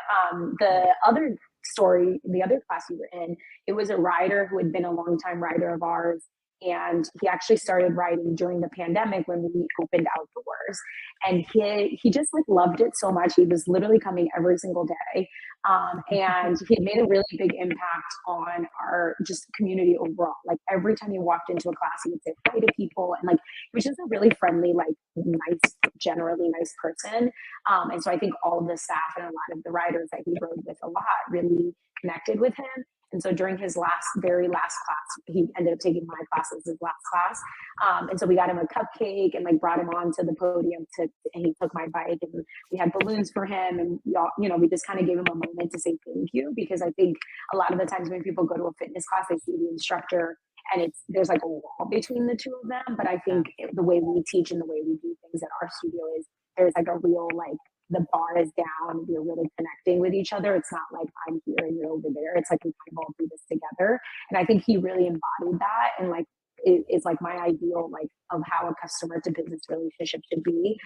the other story, the other class we were in, it was a rider who had been a longtime rider of ours. And he actually started riding during the pandemic when we opened outdoors. And he just like loved it so much. He was literally coming every single day. And he had made a really big impact on our just community overall. Like every time he walked into a class, he would say hi to people. And like, he was just a really friendly, like nice, generally nice person. And so I think all of the staff and a lot of the riders that he rode with a lot really connected with him. And so during his very last class, he ended up taking my class as his last class. And so we got him a cupcake and like brought him onto the podium and he took my bike and we had balloons for him. And we just kind of gave him a moment to say thank you, because I think a lot of the times when people go to a fitness class, they see the instructor and there's like a wall between the two of them. But I think the way we teach and the way we do things at our studio is there's like a real, like, the bar is down, we're really connecting with each other. It's not like I'm here and you're over there. It's like we kind of all do this together. And I think he really embodied that. And like, it's like my ideal, like, of how a customer to business relationship should be.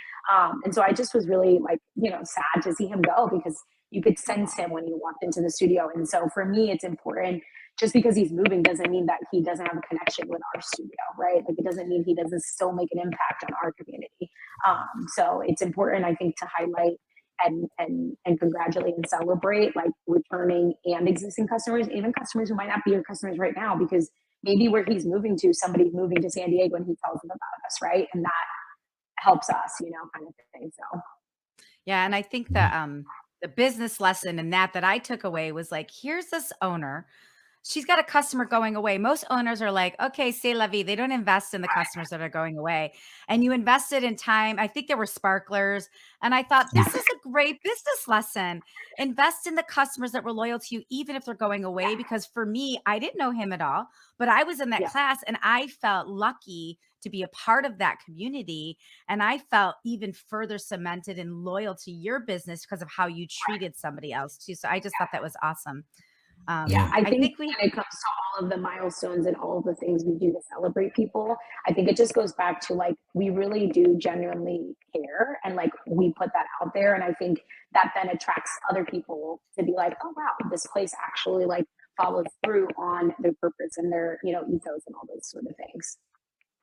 And so I just was really like, sad to see him go, because you could sense him when he walked into the studio. And so for me, it's important. Just because he's moving doesn't mean that he doesn't have a connection with our studio, right? Like, it doesn't mean he doesn't still make an impact on our community. So it's important, I think, to highlight and congratulate and celebrate like returning and existing customers, even customers who might not be your customers right now, because maybe where he's moving to, somebody's moving to San Diego and he tells them about us, right? And that helps us, kind of thing. So Yeah, and I think the business lesson in that I took away was like, here's this owner. She's got a customer going away. Most owners are like, okay, c'est la vie. They don't invest in the customers that are going away. And you invested in time. I think there were sparklers. And I thought, this is a great business lesson. Invest in the customers that were loyal to you, even if they're going away. Because for me, I didn't know him at all, but I was in that class and I felt lucky to be a part of that community. And I felt even further cemented and loyal to your business because of how you treated somebody else too. So I just thought that was awesome. I think when it comes to all of the milestones and all of the things we do to celebrate people, I think it just goes back to like, we really do genuinely care, and like we put that out there. And I think that then attracts other people to be like, oh wow, this place actually like follows through on their purpose and their, ethos and all those sort of things.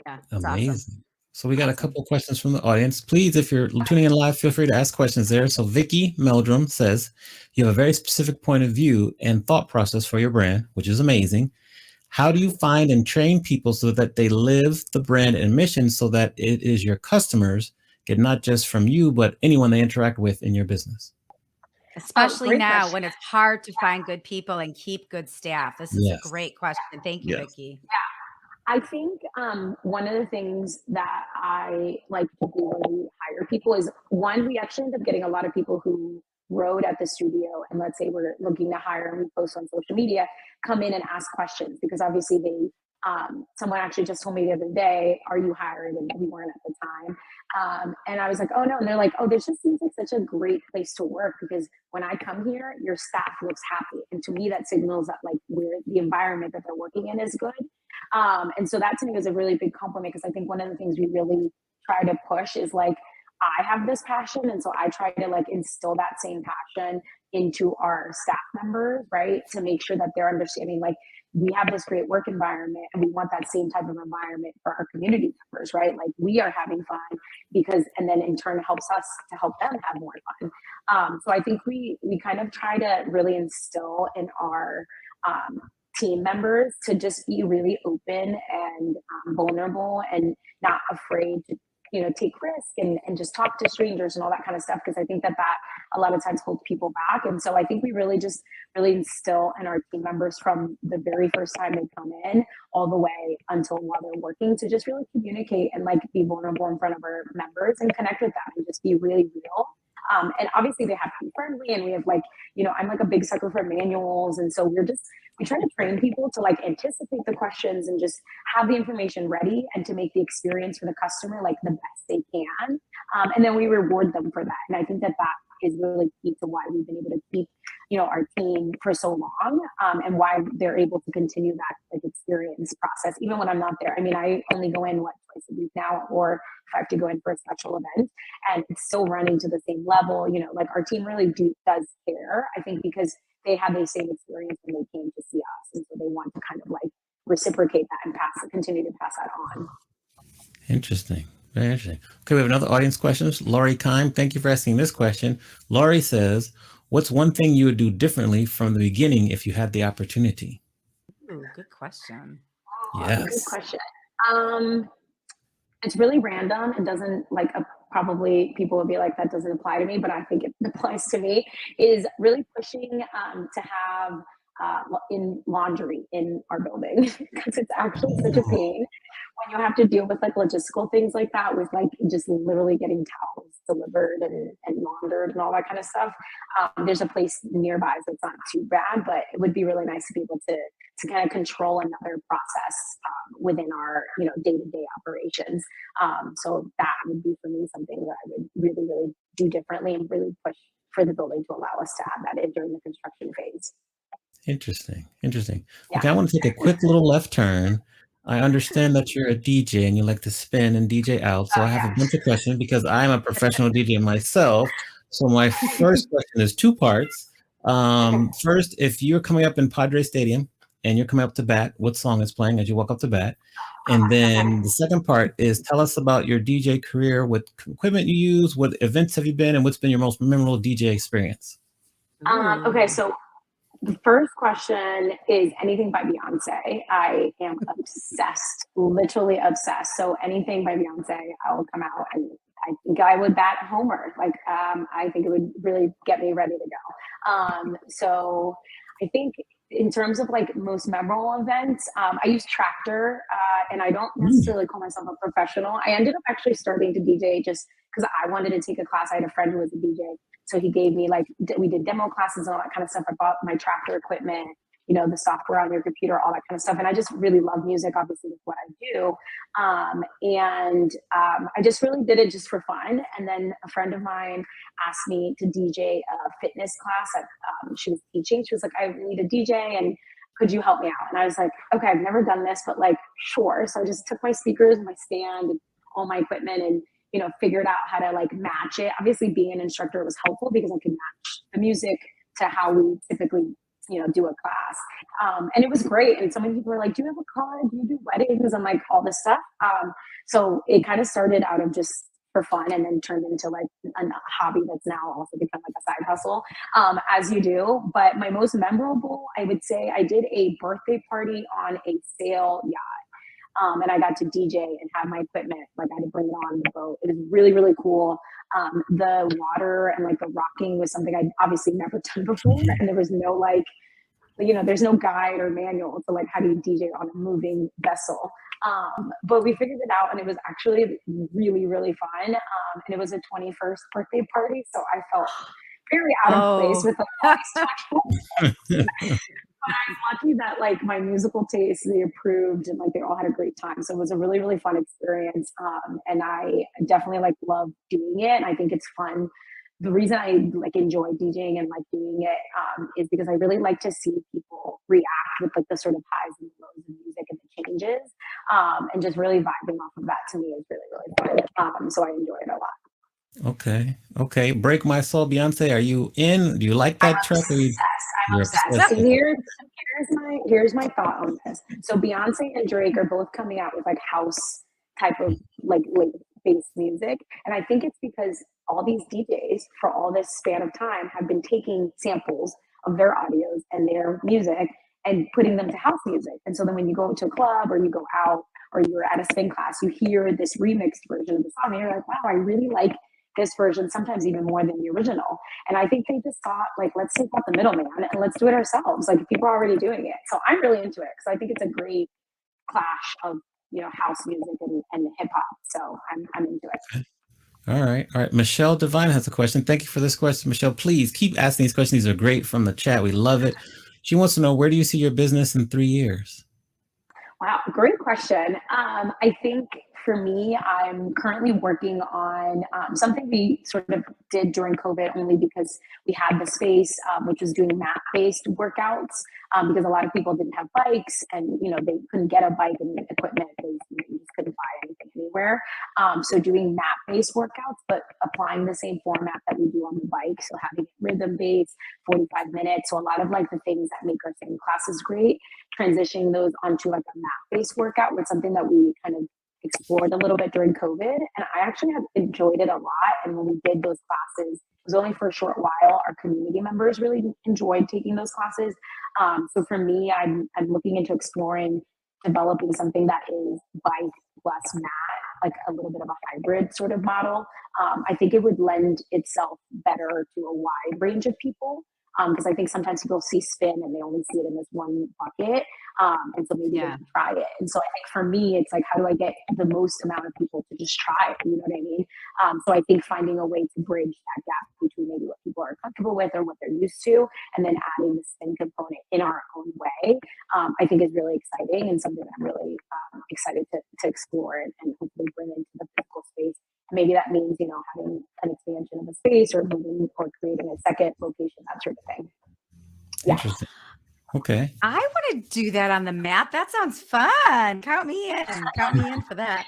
Yeah. Amazing. Awesome. So we got a couple of questions from the audience. Please, if you're tuning in live, feel free to ask questions there. So Vicky Meldrum says, you have a very specific point of view and thought process for your brand, which is amazing. How do you find and train people so that they live the brand and mission so that it is your customers get not just from you, but anyone they interact with in your business? Especially now when it's hard to find good people and keep good staff. This is a great question. Thank you, Vicky. Yeah. I think one of the things that I like to do when we hire people is, one, we actually end up getting a lot of people who rode at the studio, and let's say we're looking to hire and we post on social media, come in and ask questions, because obviously someone actually just told me the other day, are you hiring? And we weren't at the time. And I was like, oh no. And they're like, oh, this just seems like such a great place to work, because when I come here, your staff looks happy. And to me, that signals that like the environment that they're working in is good. And so that to me was a really big compliment, because I think one of the things we really try to push is like, I have this passion. And so I try to like instill that same passion into our staff members, right? To make sure that they're understanding, like, we have this great work environment and we want that same type of environment for our community members, right? Like, we are having fun and then in turn helps us to help them have more fun. So I think we kind of try to really instill in our team members to just be really open and vulnerable and not afraid to take risk and just talk to strangers and all that kind of stuff, because I think that a lot of times holds people back. And so I think we really instill in our team members from the very first time they come in all the way until while they're working, to just really communicate and like be vulnerable in front of our members and connect with them and just be really real. And obviously they have to be friendly, and we have like, I'm like a big sucker for manuals. And so we try to train people to like anticipate the questions and just have the information ready and to make the experience for the customer like the best they can. And then we reward them for that. And I think that is really key to why we've been able to keep, our team for so long, and why they're able to continue that like experience process, even when I'm not there. I mean, I only go in twice a week now, or if I have to go in for a special event, and it's still running to the same level. Like, our team really does care, I think, because they had the same experience when they came to see us. And so they want to kind of like reciprocate that and continue to pass that on. Interesting. Very interesting. Okay, we have another audience question. Laurie Kime, thank you for asking this question. Laurie says, what's one thing you would do differently from the beginning if you had the opportunity? Ooh, good question. Yes. Good question. It's really random. It doesn't like probably people would be like, that doesn't apply to me, but I think it applies to me, is really pushing to have in laundry in our building because it's actually such a pain when you have to deal with like logistical things like that, with like just literally getting towels delivered and laundered and all that kind of stuff. There's a place nearby, so it's not too bad, but it would be really nice to be able to kind of control another process within our day-to-day operations. So that would be for me something that I would really, really do differently and really push for the building to allow us to have that in during the construction phase. Interesting. Interesting. Yeah. Okay, I want to take a quick little left turn. I understand that you're a DJ and you like to spin and DJ out. So I have a bunch of questions because I'm a professional DJ myself. So my first question is two parts. First, if you're coming up in Padre Stadium and you're coming up to bat, what song is playing as you walk up to bat? And then the second part is tell us about your DJ career, what equipment you use, what events have you been, and what's been your most memorable DJ experience? Okay, so the first question is anything by Beyonce. I am obsessed, literally obsessed. So anything by Beyonce, I will come out and I think I would bat homer. Like, I think it would really get me ready to go. So I think in terms of like most memorable events, I use Tractor, and I don't necessarily call myself a professional. I ended up actually starting to DJ just because I wanted to take a class. I had a friend who was a DJ. So he gave me we did demo classes and all that kind of stuff. I bought my Tractor equipment, the software on your computer, all that kind of stuff. And I just really love music. Obviously, that's what I do. I just really did it just for fun. And then a friend of mine asked me to DJ a fitness class that she was teaching. She was like, I need a DJ and could you help me out? And I was like, okay, I've never done this, but like, sure. So I just took my speakers, my stand, and all my equipment and figured out how to like match it. Obviously being an instructor was helpful because I could match the music to how we typically, do a class. And it was great. And so many people were like, do you have a car? Do you do weddings? And like all this stuff. So it kind of started out of just for fun and then turned into like a hobby that's now also become like a side hustle, as you do. But my most memorable, I would say I did a birthday party on a sail yacht. And I got to DJ and have my equipment, like I had to bring it on the boat. It was really, really cool. The water and like the rocking was something I'd obviously never done before. And there was no like, there's no guide or manual to like, how do you DJ on a moving vessel? But we figured it out and it was actually really, really fun. And it was a 21st birthday party. So I felt very out of place with all these people. But I'm lucky that like my musical taste, they approved and like they all had a great time. So it was a really, really fun experience. And I definitely like love doing it. And I think it's fun. The reason I like enjoy DJing and like doing it is because I really like to see people react with like the sort of highs and lows of music and the changes. And just really vibing off of that to me is really, really fun. So I enjoy it a lot. Okay. Break My Soul, Beyonce. Are you in? Do you like that track? I'm obsessed. So here's my thought on this. So Beyonce and Drake are both coming out with like house type of like bass music, and I think it's because all these DJs for all this span of time have been taking samples of their audios and their music and putting them to house music. And so then when you go to a club or you go out or you're at a spin class, you hear this remixed version of the song and you're like, wow, I really like this version, sometimes even more than the original. And I think they just thought, like, let's take out the middleman and let's do it ourselves. Like, people are already doing it. So I'm really into it because I think it's a great clash of, house music and hip hop. So I'm into it. All right. Michelle Devine has a question. Thank you for this question, Michelle. Please keep asking these questions. These are great from the chat. We love it. She wants to know, where do you see your business in 3 years? Wow, great question. I think for me, I'm currently working on something we sort of did during COVID only because we had the space, which was doing mat-based workouts, because a lot of people didn't have bikes and, they couldn't get a bike and equipment. You just couldn't buy anything anywhere. So doing mat-based workouts, but applying the same format that we do on the bike. So having it rhythm-based, 45 minutes. So a lot of like the things that make our same classes great, transitioning those onto like a mat-based workout was something that we kind of explored a little bit during COVID. And I actually have enjoyed it a lot. And when we did those classes, it was only for a short while. Our community members really enjoyed taking those classes. So for me, I'm looking into exploring developing something that is bike plus mat, like a little bit of a hybrid sort of model. I think it would lend itself better to a wide range of people. Because I think sometimes people see spin and they only see it in this one bucket. And so maybe they can try it. And so I think for me, it's like, how do I get the most amount of people to just try it? You know what I mean? So I think finding a way to bridge that gap between maybe what people are comfortable with or what they're used to, and then adding the spin component in our own way, I think is really exciting and something that I'm really excited to explore and hopefully bring into the physical space. Maybe that means, having an expansion of a space or moving or creating a second location, that sort of thing. Yeah. Interesting. Okay. I want to do that on the mat. That sounds fun. Count me in. Count me in for that.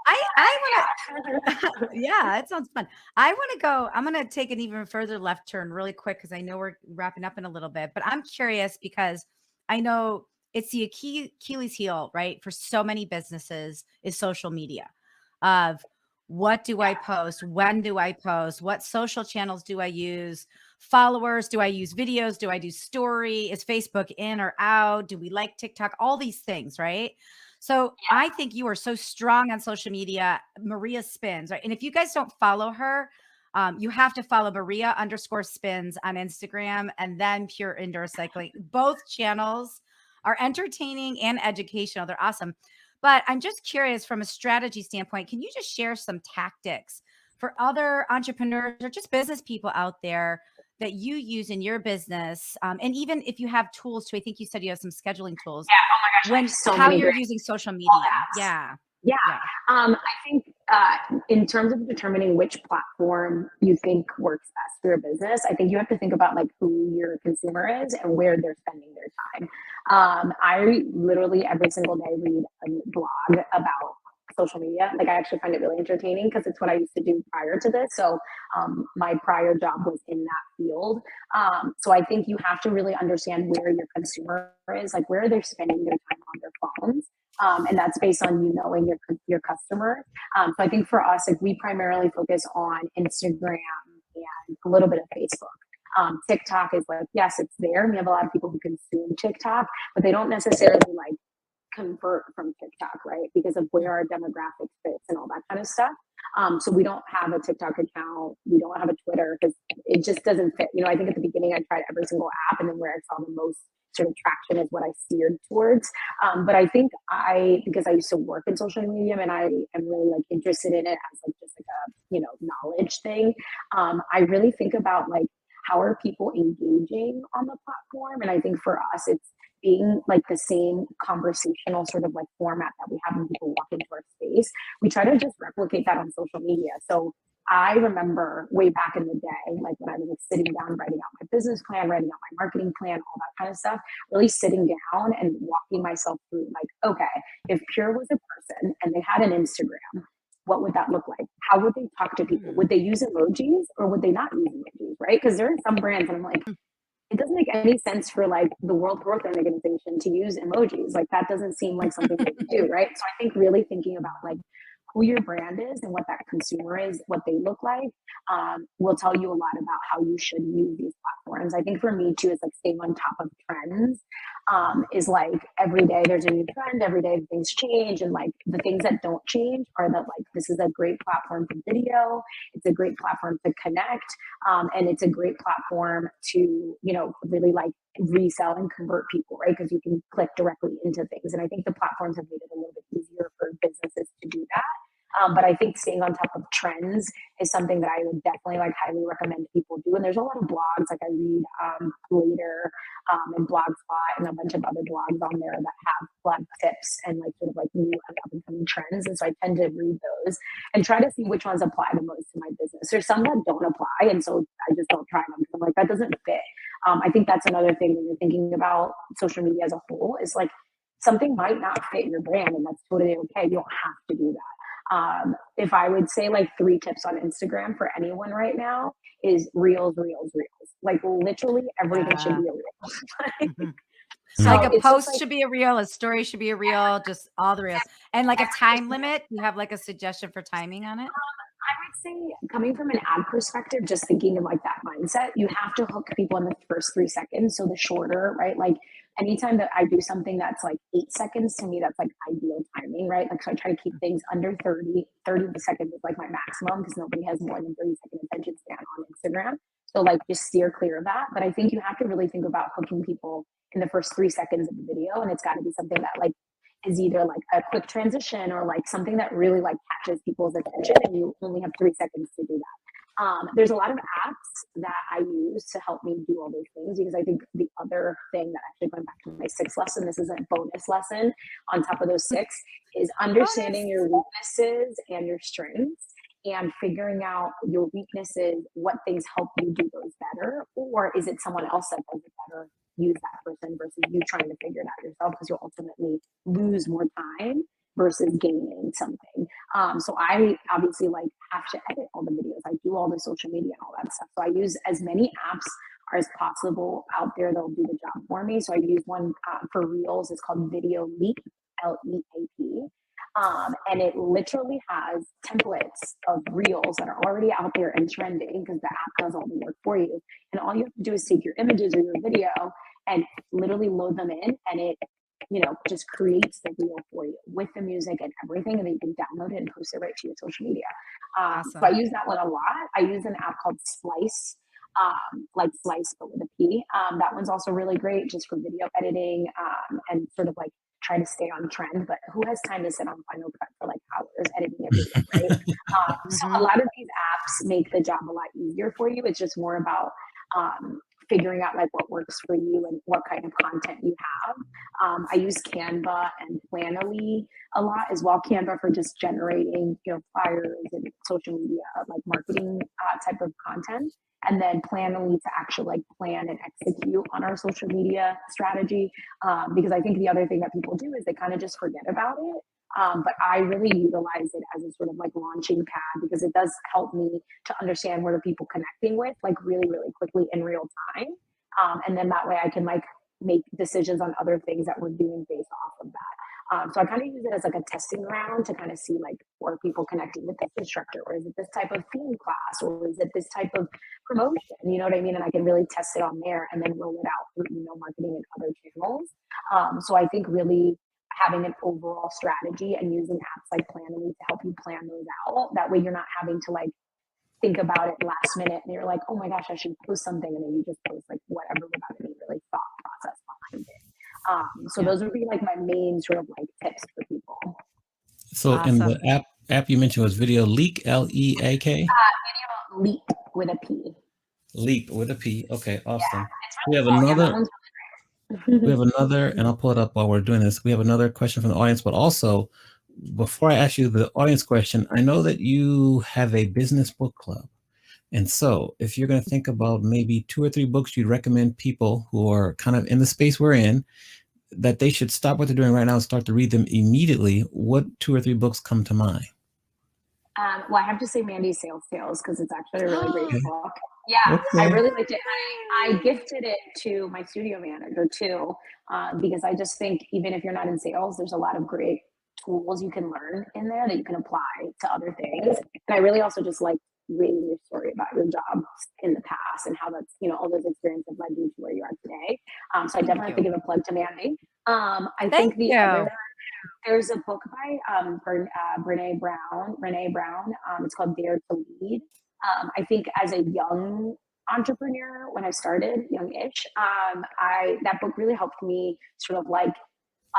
I want to, yeah, it sounds fun. I'm going to take an even further left turn really quick because I know we're wrapping up in a little bit, but I'm curious because I know it's the Achilles heel, right? For so many businesses is social media of what do I post? When do I post? What social channels do I use? Followers? Do I use videos? Do I do story? Is Facebook in or out? Do we like TikTok? All these things, right? So I think you are so strong on social media. Maria Spins, right? And if you guys don't follow her, you have to follow Maria_spins on Instagram and then Pure Indoor Cycling. Both channels are entertaining and educational. They're awesome. But I'm just curious from a strategy standpoint, can you just share some tactics for other entrepreneurs or just business people out there that you use in your business? And even if you have tools too, I think you said you have some scheduling tools. Yeah. Oh my gosh. How you're using social media. Yeah. I think in terms of determining which platform you think works best for your business, I think you have to think about like who your consumer is and where they're spending their time. I literally every single day read a blog about social media. Like I actually find it really entertaining because it's what I used to do prior to this. So my prior job was in that field. So I think you have to really understand where your consumer is, like where they're spending their time on their phones. And that's based on knowing your customer. So I think for us, like we primarily focus on Instagram and a little bit of Facebook. TikTok is like, yes, it's there. We have a lot of people who consume TikTok, but they don't necessarily like convert from TikTok, right? Because of where our demographic fits and all that kind of stuff. So we don't have a TikTok account. We don't have a Twitter because it just doesn't fit. I think at the beginning I tried every single app, and then where I saw the most sort of traction is what I steered towards. But I think because I used to work in social media and I am really like interested in it as like just like a, knowledge thing. I really think about like, how are people engaging on the platform? And I think for us, it's being like the same conversational sort of like format that we have when people walk into our space. We try to just replicate that on social media. So I remember way back in the day, like when I was like sitting down, writing out my business plan, writing out my marketing plan, all that kind of stuff, really sitting down and walking myself through like, okay, if Pure was a person and they had an Instagram, what would that look like? How would they talk to people? Would they use emojis or would they not use emojis, right? Because there are some brands and I'm like, it doesn't make any sense for like the World Health Organization to use emojis. Like that doesn't seem like something they would do, right? So I think really thinking about like who your brand is and what that consumer is, what they look like, will tell you a lot about how you should use these platforms. I think for me too, is like staying on top of trends, is like every day there's a new trend, every day things change. And like the things that don't change are that like, this is a great platform for video. It's a great platform to connect. And it's a great platform to, really like resell and convert people, right? Because you can click directly into things. And I think the platforms have made it a little bit easier for businesses to do that. But I think staying on top of trends is something that I would definitely like highly recommend people do. And there's a lot of blogs, like I read Later and Blogspot and a bunch of other blogs on there that have blog tips and like sort of like new and up and coming trends. And so I tend to read those and try to see which ones apply the most to my business. There's some that don't apply, and so I just don't try them because I'm like, that doesn't fit. I think that's another thing when you're thinking about social media as a whole is like something might not fit your brand, and that's totally okay. You don't have to do that. If I would say like 3 tips on Instagram for anyone right now is reels. Like literally everything should be a reel. Mhm. So Like a it's just post like, should be a reel, a story should be a reel, just all the reels. And like a time limit, you have like a suggestion for timing on it? I would say coming from an ad perspective, just thinking of like that mindset, you have to hook people in the first 3 seconds. So the shorter, right? Like anytime that I do something that's like 8 seconds, to me, that's like ideal timing, right? Like, so I try to keep things under 30 seconds is like my maximum because nobody has more than 30-second attention span on Instagram. So like just steer clear of that. But I think you have to really think about hooking people in the first 3 seconds of the video. And it's got to be something that like is either like a quick transition or like something that really like catches people's attention, and you only have 3 seconds to do that. There's a lot of apps that I use to help me do all those things, because I think the other thing that, actually going back to my 6th lesson, this is a bonus lesson on top of those 6, is understanding your weaknesses and your strengths and figuring out your weaknesses, what things help you do those better, or is it someone else that does it better? Use that person versus you trying to figure it out yourself, because you'll ultimately lose more time versus gaining something. So I obviously like have to edit all the videos. I do all the social media and all that stuff. So I use as many apps as possible out there that'll do the job for me. So I use one for Reels. It's called Video Leap, Leap. And it literally has templates of reels that are already out there and trending because the app does all the work for you. And all you have to do is take your images or your video and literally load them in, and it, just creates the reel for you with the music and everything, and then you can download it and post it right to your social media. So I use that one a lot. I use an app called Splice, like Slice but with a P. That one's also really great just for video editing and sort of like try to stay on trend. But who has time to sit on Final Cut for like hours editing a video, right? So a lot of these apps make the job a lot easier for you. It's just more about figuring out like what works for you and what kind of content you have. I use Canva and Planoly a lot as well. Canva for just generating, flyers and social media, like marketing type of content. And then Planoly to actually like plan and execute on our social media strategy. Because I think the other thing that people do is they kind of just forget about it. But I really utilize it as a sort of like launching pad, because it does help me to understand where are people connecting with, like really, really quickly in real time. And then that way I can like make decisions on other things that we're doing based off of that. So I kind of use it as like a testing ground to kind of see like, where are people connecting with this instructor, or is it this type of theme class, or is it this type of promotion? You know what I mean? And I can really test it on there and then roll it out through email marketing and other channels. So I think really having an overall strategy and using apps like Planoly to help you plan those out. That way you're not having to like think about it last minute and you're like, oh my gosh, I should post something. And then you just post like whatever without any really thought process behind it. So those would be like my main sort of like tips for people. So in the app you mentioned was Video Leak, Leak? Video Leap with a P. Leap with a P. Okay, awesome. Yeah, we have another. We have another, and I'll pull it up while we're doing this. We have another question from the audience, but also before I ask you the audience question, I know that you have a business book club. And so if you're going to think about maybe 2 or 3 books you'd recommend people who are kind of in the space we're in, that they should stop what they're doing right now and start to read them immediately, what 2 or 3 books come to mind? Well, I have to say Mandy's Sales Tales, because it's actually a really great book. Yeah, okay. I really liked it. I gifted it to my studio manager too, because I just think even if you're not in sales, there's a lot of great tools you can learn in there that you can apply to other things. And I really also just like reading your story about your job in the past and how that's, all those experiences led you to where you are today. So I definitely have to give a plug to Mandy. I think the other, there's a book by Brene Brown. It's called Dare to Lead. I think as a young entrepreneur, when I started, youngish, that book really helped me sort of like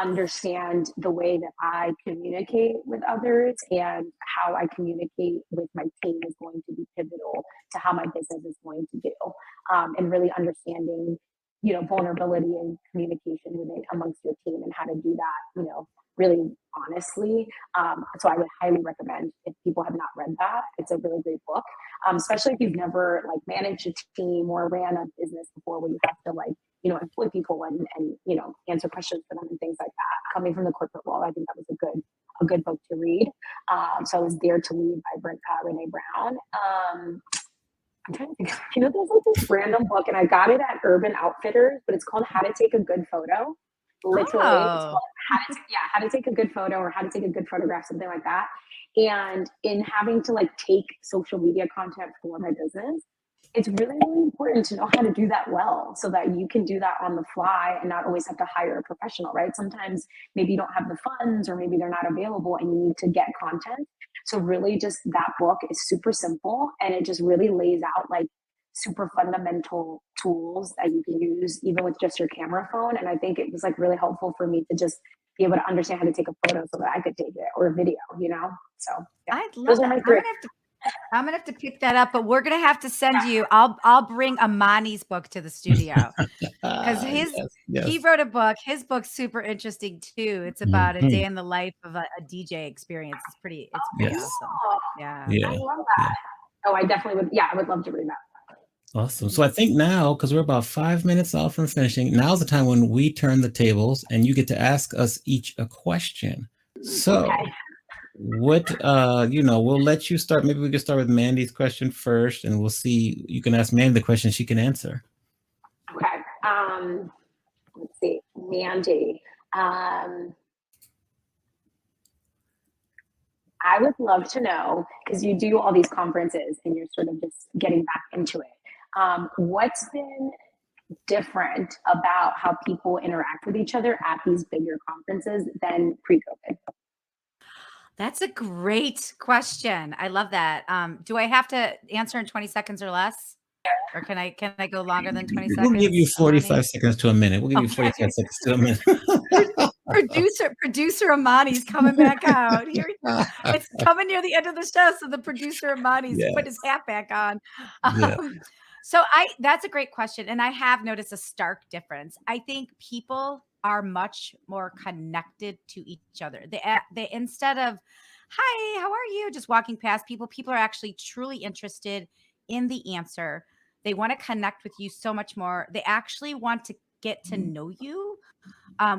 understand the way that I communicate with others, and how I communicate with my team is going to be pivotal to how my business is going to do. And really understanding, vulnerability and communication within amongst your team, and how to do that, really honestly. So I would highly recommend, if people have not read that, it's a really great book, especially if you've never like managed a team or ran a business before, where you have to like, employ people and answer questions for them and things like that. Coming from the corporate world, I think that was a good book to read. So I was Dare to Lead by Brene Brown. I'm trying to think, there's like this random book, and I got it at Urban Outfitters, but it's called How to Take a Good Photo. Literally, it's called How to Take a Good Photo, or How to Take a Good Photograph, something like that. And in having to like take social media content for my business, it's really, really important to know how to do that well, so that you can do that on the fly and not always have to hire a professional, right? Sometimes maybe you don't have the funds, or maybe they're not available, and you need to get content. So really, just that book is super simple, and it just really lays out like super fundamental tools that you can use even with just your camera phone. And I think it was like really helpful for me to just be able to understand how to take a photo so that I could take it, or a video, So yeah, I'd love that. I'm gonna have to pick that up, but we're gonna have to send you. I'll bring Amani's book to the studio, because he wrote a book. His book's super interesting too. It's about a day in the life of a DJ experience. It's pretty awesome. Yeah, I love that. Oh, I definitely would. Yeah, I would love to read that. Awesome. So I think now, because we're about 5 minutes out from finishing, now's the time when we turn the tables and you get to ask us each a question. So. Okay. What we'll let you start. Maybe we can start with Mandy's question first, and we'll see. You can ask Mandy the question she can answer. Okay. Let's see, Mandy. I would love to know, because you do all these conferences and you're sort of just getting back into it. What's been different about how people interact with each other at these bigger conferences than pre-COVID? That's a great question. I love that. Do I have to answer in 20 seconds or less? Or can I go longer than 20 seconds? We'll give you 45 seconds to a minute. We'll give you 45 seconds to a minute. Producer Amani's coming back out. Here, it's coming near the end of the show, so the producer Amani's put his hat back on. So that's a great question. And I have noticed a stark difference. I think people are much more connected to each other. They instead of, hi, how are you? Just walking past people are actually truly interested in the answer. They want to connect with you so much more. They actually want to get to know you,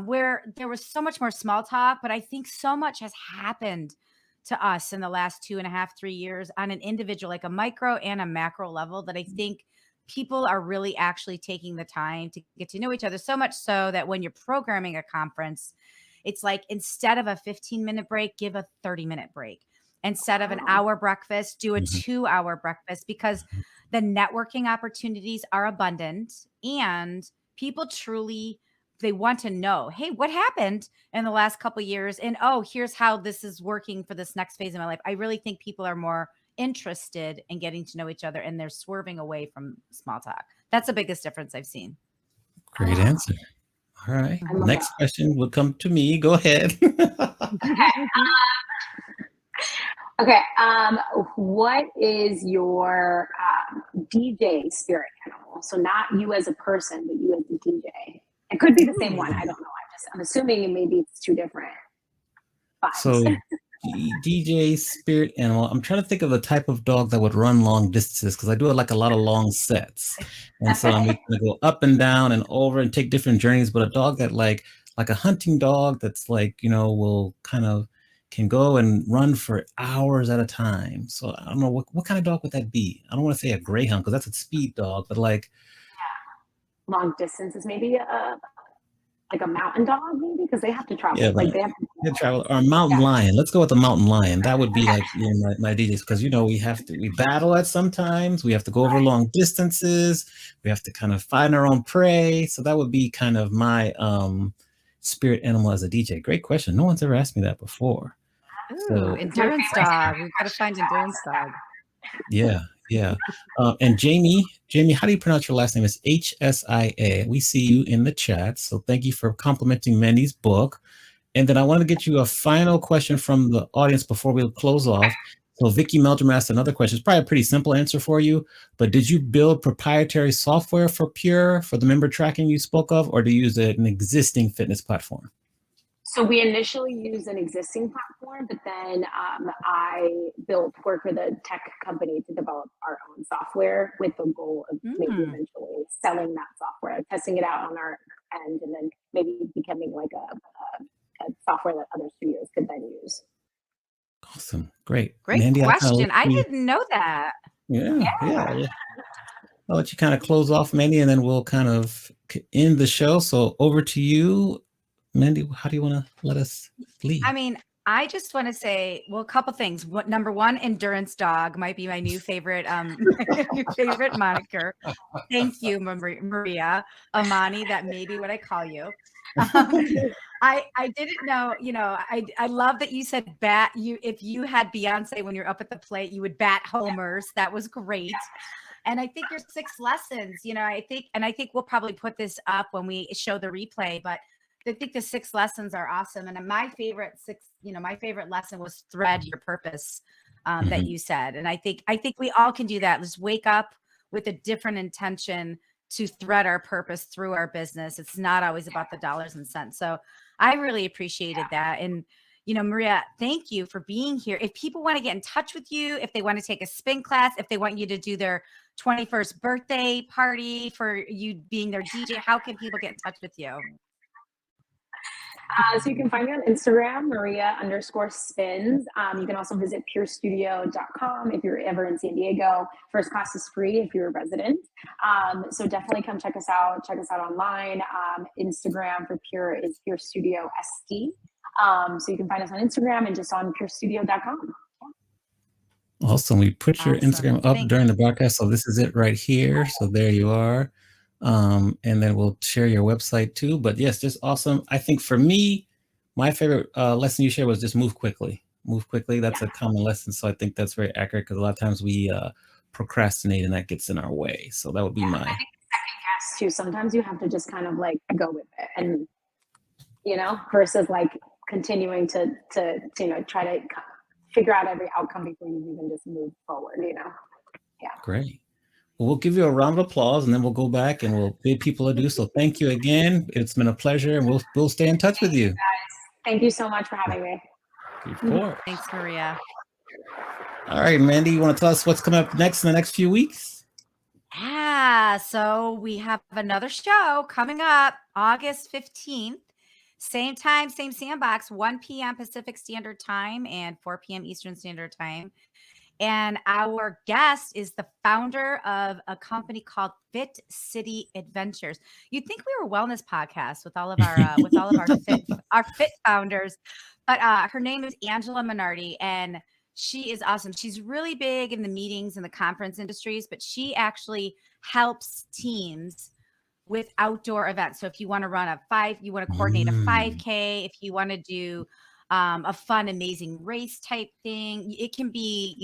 where there was so much more small talk, but I think so much has happened to us in the last 2.5, 3 years on an individual, like a micro and a macro level, that I think people are really actually taking the time to get to know each other, so much so that when you're programming a conference, it's like, instead of a 15-minute break, give a 30-minute break. Instead of an hour breakfast, do a 2-hour breakfast, because the networking opportunities are abundant, and people truly, they want to know, hey, what happened in the last couple of years? And here's how this is working for this next phase of my life. I really think people are more interested in getting to know each other, and they're swerving away from small talk. That's the biggest difference I've seen. Great answer. All right. Next question will come to me. Go ahead. Okay. What is your DJ spirit animal? So not you as a person, but you as a DJ. It could be the same one. I don't know. I'm assuming maybe it's two different vibes. So DJ spirit animal. I'm trying to think of a type of dog that would run long distances, because I do like a lot of long sets, and so I'm going to go up and down and over and take different journeys. But a dog that like a hunting dog that's like will kind of can go and run for hours at a time. So I don't know what kind of dog would that be. I don't want to say a greyhound, because that's a speed dog, but like long distances, maybe like a mountain dog, maybe, because they have to travel. Yeah, like they have to travel. Or a mountain lion. Let's go with the mountain lion. That would be like my DJs, because we battle at sometimes. We have to go over long distances. We have to kind of find our own prey. So that would be kind of my spirit animal as a DJ. Great question. No one's ever asked me that before. Ooh, endurance dog. We've got to find endurance dog. Yeah. And Jamie, how do you pronounce your last name? It's Hsia. We see you in the chat. So thank you for complimenting Mandy's book. And then I want to get you a final question from the audience before we close off. So Vicky Meldrum asked another question. It's probably a pretty simple answer for you, but did you build proprietary software for Pure for the member tracking you spoke of, or do you use an existing fitness platform? So we initially used an existing platform, but then I worked with a tech company to develop our own software with the goal of maybe eventually selling that software, testing it out on our end, and then maybe becoming like a software that other studios could then use. Awesome. Great. Great Mandy, question. I didn't know that. Yeah. I'll let you kind of close off, Mandy, and then we'll kind of end the show. So over to you, Mandy. How do you want to let us leave? I mean, I just want to say, well, a couple things. Number one, endurance dog might be my new favorite, new favorite moniker. Thank you, Maria Amani. That may be what I call you. I didn't know, I love that you said if you had Beyonce when you're up at the plate, you would bat homers. That was great. And I think your 6 lessons, I think we'll probably put this up when we show the replay, but I think the 6 lessons are awesome. And my favorite lesson was thread your purpose that you said. And I think we all can do that. Let's wake up with a different intention to thread our purpose through our business. It's not always about the dollars and cents. So I really appreciated that. And, Maria, thank you for being here. If people want to get in touch with you, if they want to take a spin class, if they want you to do their 21st birthday party for you being their DJ, how can people get in touch with you? So you can find me on Instagram, Maria_spins. You can also visit purestudio.com if you're ever in San Diego. First class is free if you're a resident. So definitely come check us out. Check us out online. Instagram for Pure is PureStudioSD. So you can find us on Instagram and just on purestudio.com. Awesome. We put your Instagram up during the broadcast. So this is it right here. So there you are. And then we'll share your website too. But yes, just awesome. I think for me, my favorite lesson you shared was just move quickly. Move quickly. That's a common lesson. So I think that's very accurate because a lot of times we procrastinate and that gets in our way. So that would be my. I think second guess too. Sometimes you have to just kind of like go with it, and versus like continuing to try to figure out every outcome before you even just move forward. Yeah. Great. Well, we'll give you a round of applause and then we'll go back and we'll bid people adieu. So thank you again. It's been a pleasure and we'll stay in touch with you. Guys, thank you so much for having me. Thanks, Maria. All right, Mandy, you want to tell us what's coming up next in the next few weeks? Yeah, so we have another show coming up August 15th. Same time, same sandbox, 1 p.m. Pacific Standard Time and 4 p.m. Eastern Standard Time. And our guest is the founder of a company called Fit City Adventures. You'd think we were a wellness podcast with all of our fit founders, but her name is Angela Minardi, and she is awesome. She's really big in the meetings and the conference industries, but she actually helps teams with outdoor events. So if you want to you want to coordinate a 5K, if you want to do a fun, amazing race type thing. It can be,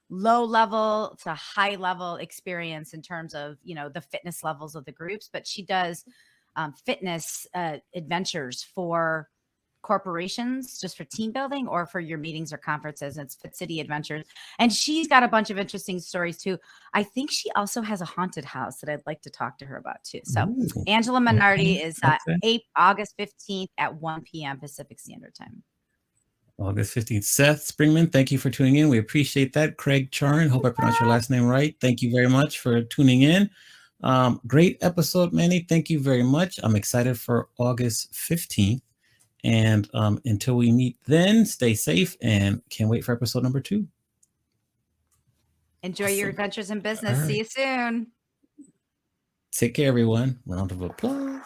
low level to high level experience in terms of, the fitness levels of the groups, but she does fitness adventures for corporations, just for team building or for your meetings or conferences. And it's Fit City Adventures. And she's got a bunch of interesting stories too. I think she also has a haunted house that I'd like to talk to her about too. So Angela Minardi is August 15th at 1 p.m. Pacific Standard Time. August 15th. Seth Springman, thank you for tuning in. We appreciate that. Craig Charn, hope I pronounced your last name right. Thank you very much for tuning in. Great episode, Manny. Thank you very much. I'm excited for August 15th. And until we meet then, stay safe and can't wait for episode number 2. Enjoy your adventures in business. Right. See you soon. Take care, everyone. Round of applause.